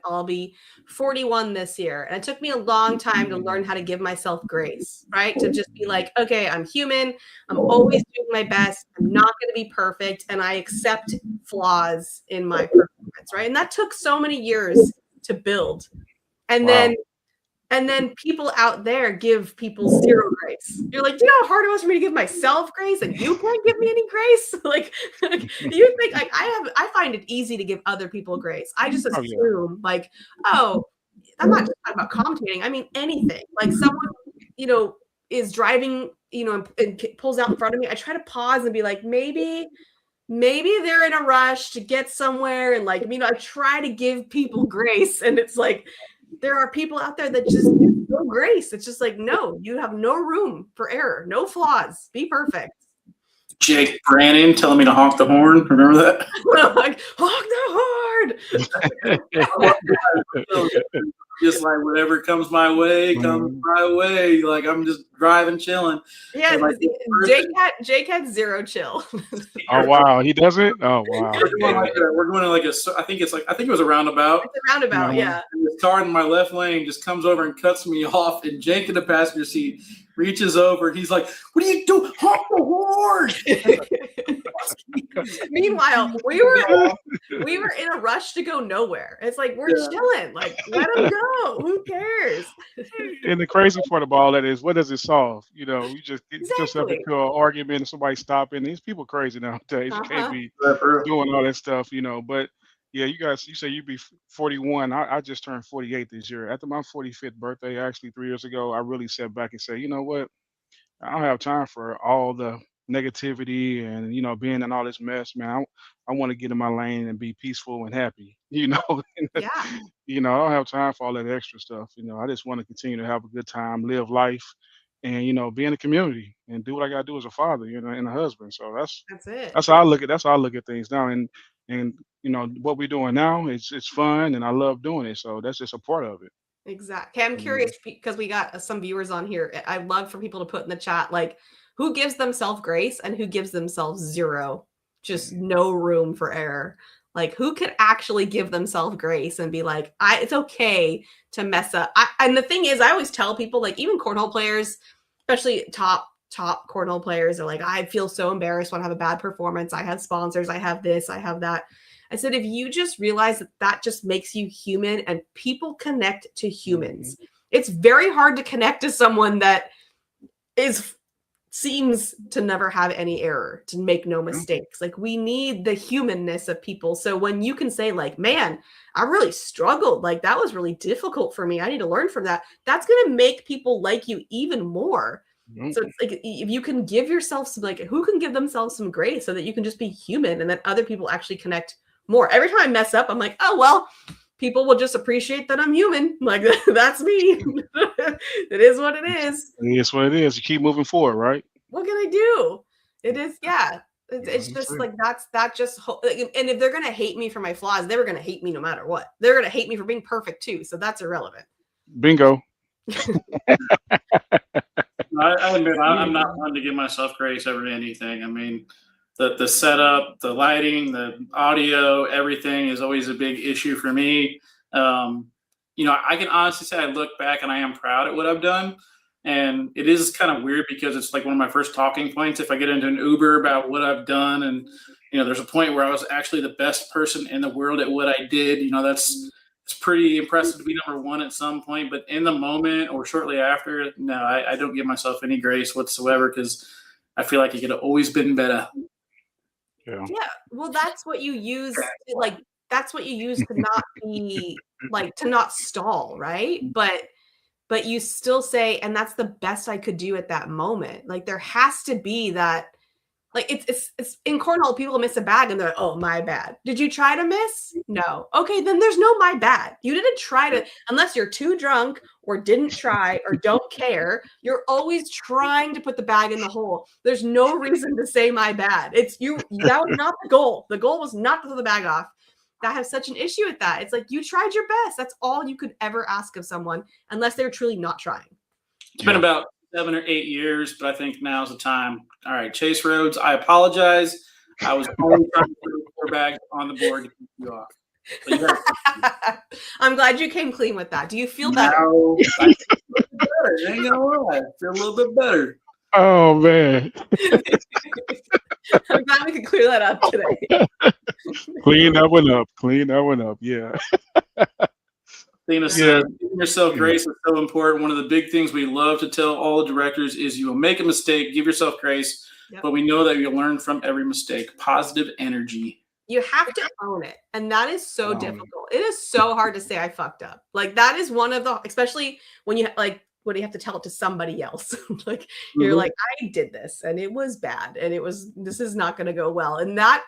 Speaker 1: I'll be 41 this year, and it took me a long time to learn how to give myself grace, right? To just be like, okay, I'm human, I'm always doing my best, I'm not going to be perfect, and I accept flaws in my performance, right? And that took so many years to build, and then people out there give people zero grace. You're like, do you know how hard it was for me to give myself grace, and you can't give me any grace? Like you think like I find it easy to give other people grace. I just assume like, oh, I'm not just talking about commentating. I mean anything. Like someone, is driving, and pulls out in front of me. I try to pause and be like, maybe they're in a rush to get somewhere, and like, I try to give people grace, and it's like, there are people out there that just give no grace. It's just like, no, you have no room for error, no flaws. Be perfect.
Speaker 2: Jake Brannon telling me to honk the horn. Remember that?
Speaker 1: Like, honk the horn.
Speaker 2: Just like whatever comes my way, comes my way. Like I'm just driving, chilling.
Speaker 1: Yeah, like, Jake had zero chill.
Speaker 3: Oh wow, he does it. Oh wow.
Speaker 2: We're going to like I think it was a roundabout.
Speaker 1: It's a roundabout, yeah.
Speaker 2: And this car in my left lane just comes over and cuts me off, and Jake in the passenger seat reaches over. He's like, "What are you doing? Honk the horn!"
Speaker 1: Meanwhile, we were in a rush to go nowhere. It's like we're chilling. Like, let them go. Who cares?
Speaker 3: And the crazy part about all that is, what does it solve? You just get yourself into an argument and somebody stopping. These people crazy nowadays. You can't be doing all that stuff, But yeah, you say you'd be 41. I just turned 48 this year. After my 45th birthday, actually 3 years ago, I really sat back and said, you know what? I don't have time for all the negativity and, being in all this mess, man. I want to get in my lane and be peaceful and happy,
Speaker 1: Yeah.
Speaker 3: I don't have time for all that extra stuff. I just want to continue to have a good time, live life, and, be in the community and do what I got to do as a father, and a husband. So
Speaker 1: that's it.
Speaker 3: That's how I look at things now. And what we're doing now, it's fun, and I love doing it. So that's just a part of it.
Speaker 1: Exactly. I'm curious because we got some viewers on here. I'd love for people to put in the chat, like, who gives themselves grace and who gives themselves zero, just no room for error. Like, who could actually give themselves grace and be like, it's okay to mess up. And the thing is, I always tell people, like, even cornhole players, especially top cornhole players, are like, I feel so embarrassed when I have a bad performance. I have sponsors. I have this. I have that. I said, if you just realize that that just makes you human and people connect to humans, it's very hard to connect to someone that seems to never have any error, to make no mistakes. Like, we need the humanness of people. So when you can say like, man, I really struggled, like that was really difficult for me, I need to learn from that, that's going to make people like you even more. So it's like, if you can give yourself some, like, who can give themselves some grace so that you can just be human and that other people actually connect more. Every time I mess up, I'm like, oh, well, people will just appreciate that I'm human. Like, that's me. It is what it is.
Speaker 3: It's what it is. You keep moving forward, right?
Speaker 1: What can I do? It is, yeah. It's just like, and if they're going to hate me for my flaws, they were going to hate me no matter what. They're going to hate me for being perfect too. So that's irrelevant.
Speaker 3: Bingo.
Speaker 2: I admit I'm not one to give myself grace over anything. I mean, the setup, the lighting, the audio, everything is always a big issue for me. I can honestly say I look back and I am proud at what I've done. And it is kind of weird because it's like one of my first talking points if I get into an Uber about what I've done. And, there's a point where I was actually the best person in the world at what I did. It's pretty impressive to be number one at some point. But in the moment or shortly after, no, I don't give myself any grace whatsoever because I feel like it could have always been better.
Speaker 3: Yeah.
Speaker 1: Well, that's what you use. Like, that's what you use to not be like, to not stall. Right. But you still say, and that's the best I could do at that moment. Like, there has to be that, like, it's in cornhole, people miss a bag and they're like, oh, my bad. Did you try to miss? No. Okay, then there's no my bad. You didn't try to, unless you're too drunk or didn't try or don't care. You're always trying to put the bag in the hole. There's no reason to say my bad. That was not the goal. The goal was not to throw the bag off. I have such an issue with that. It's like, you tried your best. That's all you could ever ask of someone, unless they're truly not trying.
Speaker 2: It's been about 7 or 8 years, but I think now's the time. All right, Chase Rhodes, I apologize. I was only trying to put 4 bags on the board to keep you off.
Speaker 1: I'm glad you came clean with that. Do you feel better?
Speaker 2: No, I feel better. I ain't gonna lie. I feel a little bit better.
Speaker 3: Oh, man.
Speaker 1: I'm glad we could clear that up today.
Speaker 3: Clean that one up. Yeah.
Speaker 2: Dana says, giving yourself grace is so important. One of the big things we love to tell all the directors is you will make a mistake, give yourself grace, but we know that you'll learn from every mistake. Positive energy.
Speaker 1: You have to own it. And that is so difficult. It is so hard to say I fucked up. Like, that is one of the, especially when you when you have to tell it to somebody else. Like, you're like, I did this and it was bad and this is not going to go well. And that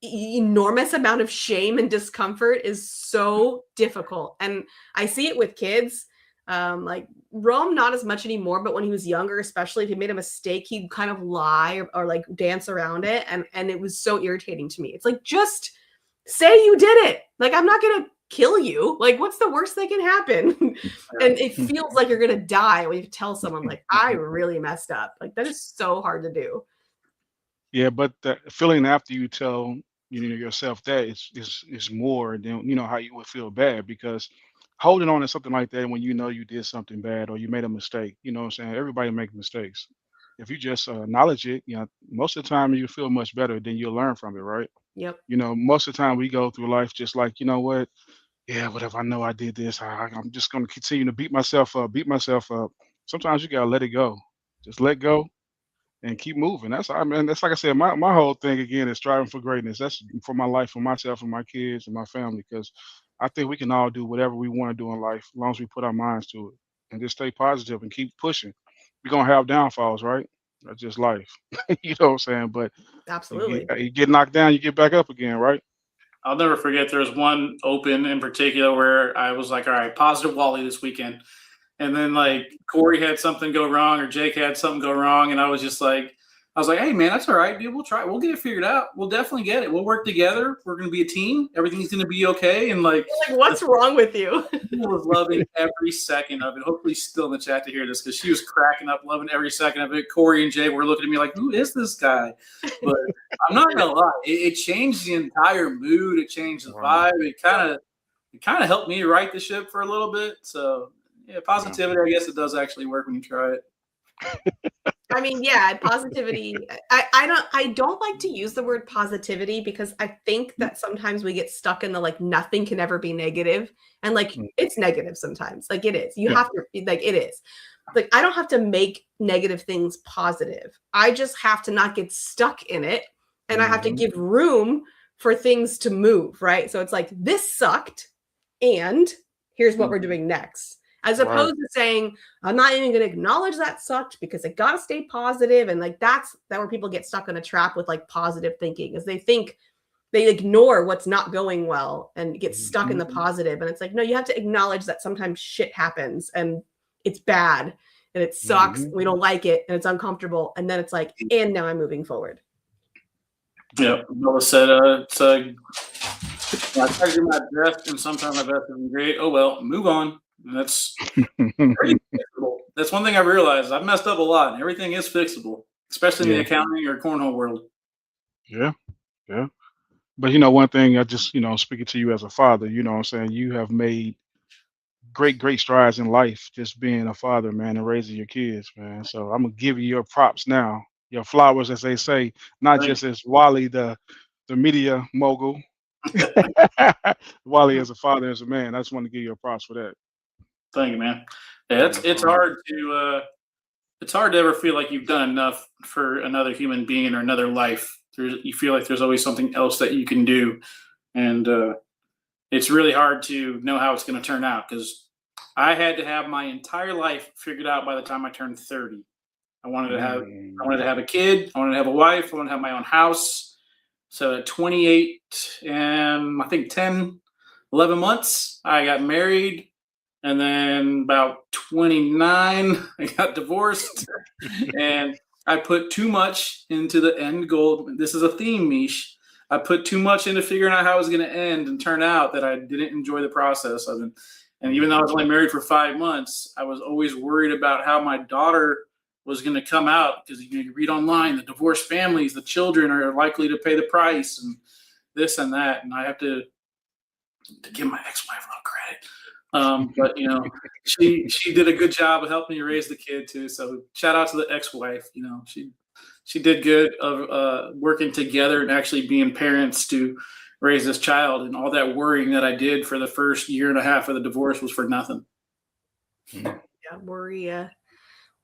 Speaker 1: enormous amount of shame and discomfort is so difficult. And I see it with kids. Like, Rome, not as much anymore, but when he was younger, especially if he made a mistake, he'd kind of lie or like dance around it. And it was so irritating to me. It's like, just say you did it. Like, I'm not going to kill you. Like, what's the worst that can happen? And it feels like you're going to die when you tell someone like, I really messed up. Like, that is so hard to do.
Speaker 3: Yeah. But the feeling after you tell, yourself that is more than, how you would feel bad, because holding on to something like that when you did something bad or you made a mistake, what I'm saying? Everybody makes mistakes. If you just acknowledge it, most of the time you feel much better, then you'll learn from it, right?
Speaker 1: Yep.
Speaker 3: Most of the time we go through life just like, what? Yeah, whatever. I know I did this. I'm just going to continue to beat myself up. Sometimes you got to let it go. Just let go and keep moving. That's like I said, my whole thing again is striving for greatness. That's for my life, for myself and my kids and my family, because I think we can all do whatever we want to do in life as long as we put our minds to it and just stay positive and keep pushing. We're going to have downfalls, right? That's just life. You know what I'm saying? But
Speaker 1: absolutely,
Speaker 3: you get knocked down, you get back up again, right?
Speaker 2: I'll never forget, there was one open in particular where I was like, all right, positive Wally this weekend. And then like Corey had something go wrong or Jake had something go wrong. And I was like, hey man, that's all right, dude. We'll try. We'll get it figured out. We'll definitely get it. We'll work together. We're going to be a team. Everything's going to be okay. And like,
Speaker 1: what's wrong with you?
Speaker 2: She was loving every second of it. Hopefully she's still in the chat to hear this, because she was cracking up, loving every second of it. Corey and Jay were looking at me like, who is this guy? But I'm not going to lie. It changed the entire mood. It changed the vibe. It kind of helped me right the ship for a little bit. So yeah, positivity, I guess it does actually work when you try it.
Speaker 1: I mean, yeah, positivity. I don't like to use the word positivity because I think that sometimes we get stuck in the like nothing can ever be negative, and like it's negative sometimes. Like it is. You have to like it is. Like I don't have to make negative things positive. I just have to not get stuck in it, and I have to give room for things to move, right? So it's like this sucked, and here's what we're doing next. As opposed to saying, I'm not even going to acknowledge that sucked because I got to stay positive. And like, that's where people get stuck in a trap with like positive thinking is they think they ignore what's not going well and get stuck in the positive. And it's like, no, you have to acknowledge that sometimes shit happens and it's bad and it sucks. We don't like it and it's uncomfortable. And then it's like, and now I'm moving forward.
Speaker 2: Yeah. Noah said, I try to do my best and sometimes my best isn't great. Oh, well, move on. And that's fixable. That's one thing I realized. I've messed up a lot, and everything is fixable, especially in the accounting or cornhole world.
Speaker 3: Yeah. But one thing I just, speaking to you as a father, what I'm saying, you have made great strides in life, just being a father, man, and raising your kids, man. So I'm gonna give you your props now, your flowers, as they say, not just as Wally, the media mogul. Wally as a father, as a man. I just want to give you a props for that.
Speaker 2: Thank you, man. Yeah, it's hard to ever feel like you've done enough for another human being or another life. You feel like there's always something else that you can do, and it's really hard to know how it's going to turn out because I had to have my entire life figured out by the time I turned 30. I wanted to have a kid. I wanted to have a wife. I wanted to have my own house. So at 28 and I think 11 months, I got married. And then about 29, I got divorced. And I put too much into the end goal. This is a theme, Mish. I put too much into figuring out how it was going to end and turn out that I didn't enjoy the process of it. And even though I was only married for 5 months, I was always worried about how my daughter was going to come out because you read online, the divorced families, the children are likely to pay the price and this and that. And I have to give my ex-wife a little credit. But she did a good job of helping me raise the kid too. So shout out to the ex-wife. She did good of working together and actually being parents to raise this child. And all that worrying that I did for the first year and a half of the divorce was for nothing.
Speaker 1: Yeah,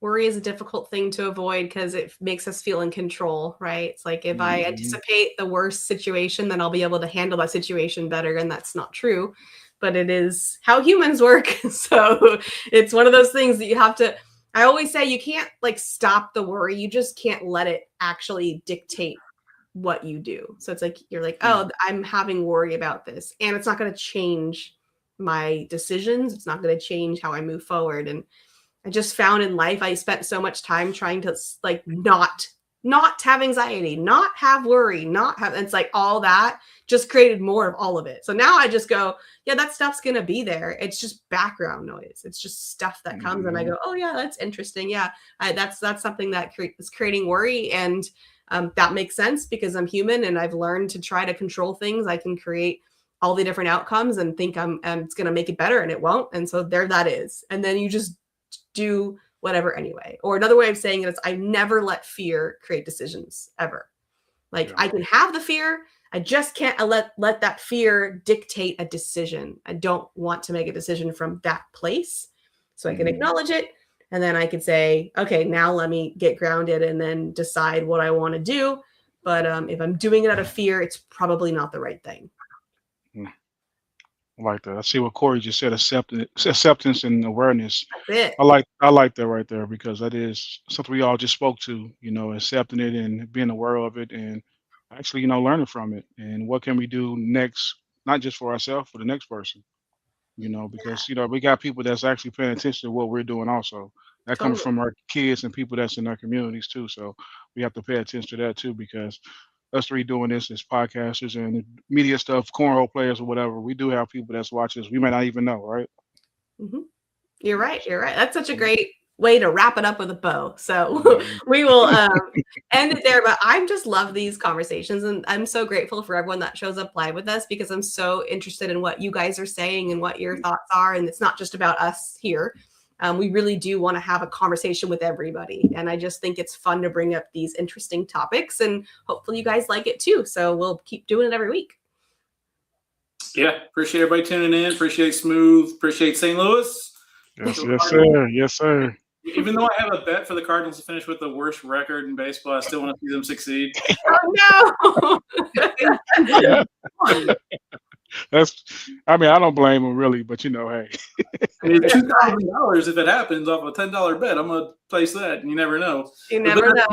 Speaker 1: worry is a difficult thing to avoid because it makes us feel in control, right? It's like if I anticipate the worst situation, then I'll be able to handle that situation better. And that's not true. But it is how humans work. So it's one of those things that you have to, I always say you can't like stop the worry. You just can't let it actually dictate what you do. So it's like, you're like, oh, I'm having worry about this. And it's not going to change my decisions. It's not going to change how I move forward. And I just found in life, I spent so much time trying to like not have anxiety, not have worry, it's like all that just created more of all of it. So now I just go, yeah, that stuff's going to be there. It's just background noise. It's just stuff that comes and I go, oh yeah, that's interesting. Yeah. That's something that is creating worry. And that makes sense because I'm human and I've learned to try to control things. I can create all the different outcomes and think it's going to make it better and it won't. And so there that is. And then you just do whatever anyway. Or another way of saying it is I never let fear create decisions ever. Like I can have the fear. I just can't let that fear dictate a decision. I don't want to make a decision from that place. So I can acknowledge it. And then I can say, okay, now let me get grounded and then decide what I want to do. But if I'm doing it out of fear, it's probably not the right thing.
Speaker 3: I like that. I see what Corey just said, acceptance and awareness.
Speaker 1: That's it.
Speaker 3: I like that right there because that is something we all just spoke to, accepting it and being aware of it and actually, learning from it. And what can we do next, not just for ourselves, for the next person, because, we got people that's actually paying attention to what we're doing also. That comes from our kids and people that's in our communities too. So we have to pay attention to that too, because us three doing this as podcasters and media stuff, cornhole players or whatever, we do have people that's watching us. We may not even know, right?
Speaker 1: Mm-hmm. You're right. That's such a great way to wrap it up with a bow. So we will end it there. But I just love these conversations. And I'm so grateful for everyone that shows up live with us because I'm so interested in what you guys are saying and what your thoughts are. And it's not just about us here. We really do want to have a conversation with everybody. And I just think it's fun to bring up these interesting topics, and hopefully you guys like it too. So we'll keep doing it every week.
Speaker 2: Yeah, appreciate everybody tuning in. Appreciate Smooth. Appreciate St. Louis.
Speaker 3: Yes, sir. Yes, sir.
Speaker 2: Even though I have a bet for the Cardinals to finish with the worst record in baseball, I still want to see them succeed.
Speaker 1: Oh no!
Speaker 3: I mean, I don't blame them really, but hey.
Speaker 2: It's $2,000 if it happens off a $10 bet. I'm gonna place that, and you never know.
Speaker 1: You never know.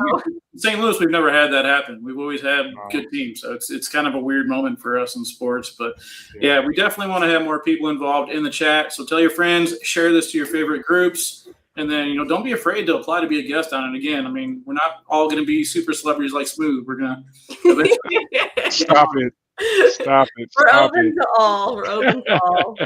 Speaker 2: In St. Louis, we've never had that happen. We've always had good teams, so it's kind of a weird moment for us in sports. But yeah, we definitely want to have more people involved in the chat. So tell your friends, share this to your favorite groups. And then, don't be afraid to apply to be a guest on it. Again, I mean, we're not all going to be super celebrities like Smooth. We're going to
Speaker 3: Stop it.
Speaker 1: We're open to all. We're open to all.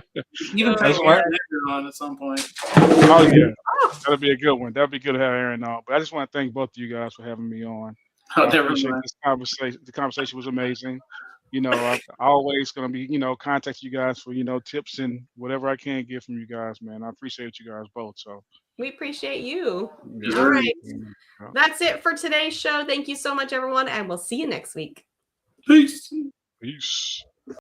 Speaker 2: Even take Aaron on at some point.
Speaker 3: Oh, yeah. That'll be a good one. That'll be good to have Aaron on. But I just want to thank both of you guys for having me on. I appreciate this conversation. The conversation was amazing. I'm always going to be, contact you guys for, tips and whatever I can get from you guys, man. I appreciate you guys both. So
Speaker 1: we appreciate you.
Speaker 3: Yeah.
Speaker 1: All right. That's it for today's show. Thank you so much, everyone. And we'll see you next week.
Speaker 2: Peace.
Speaker 3: Peace.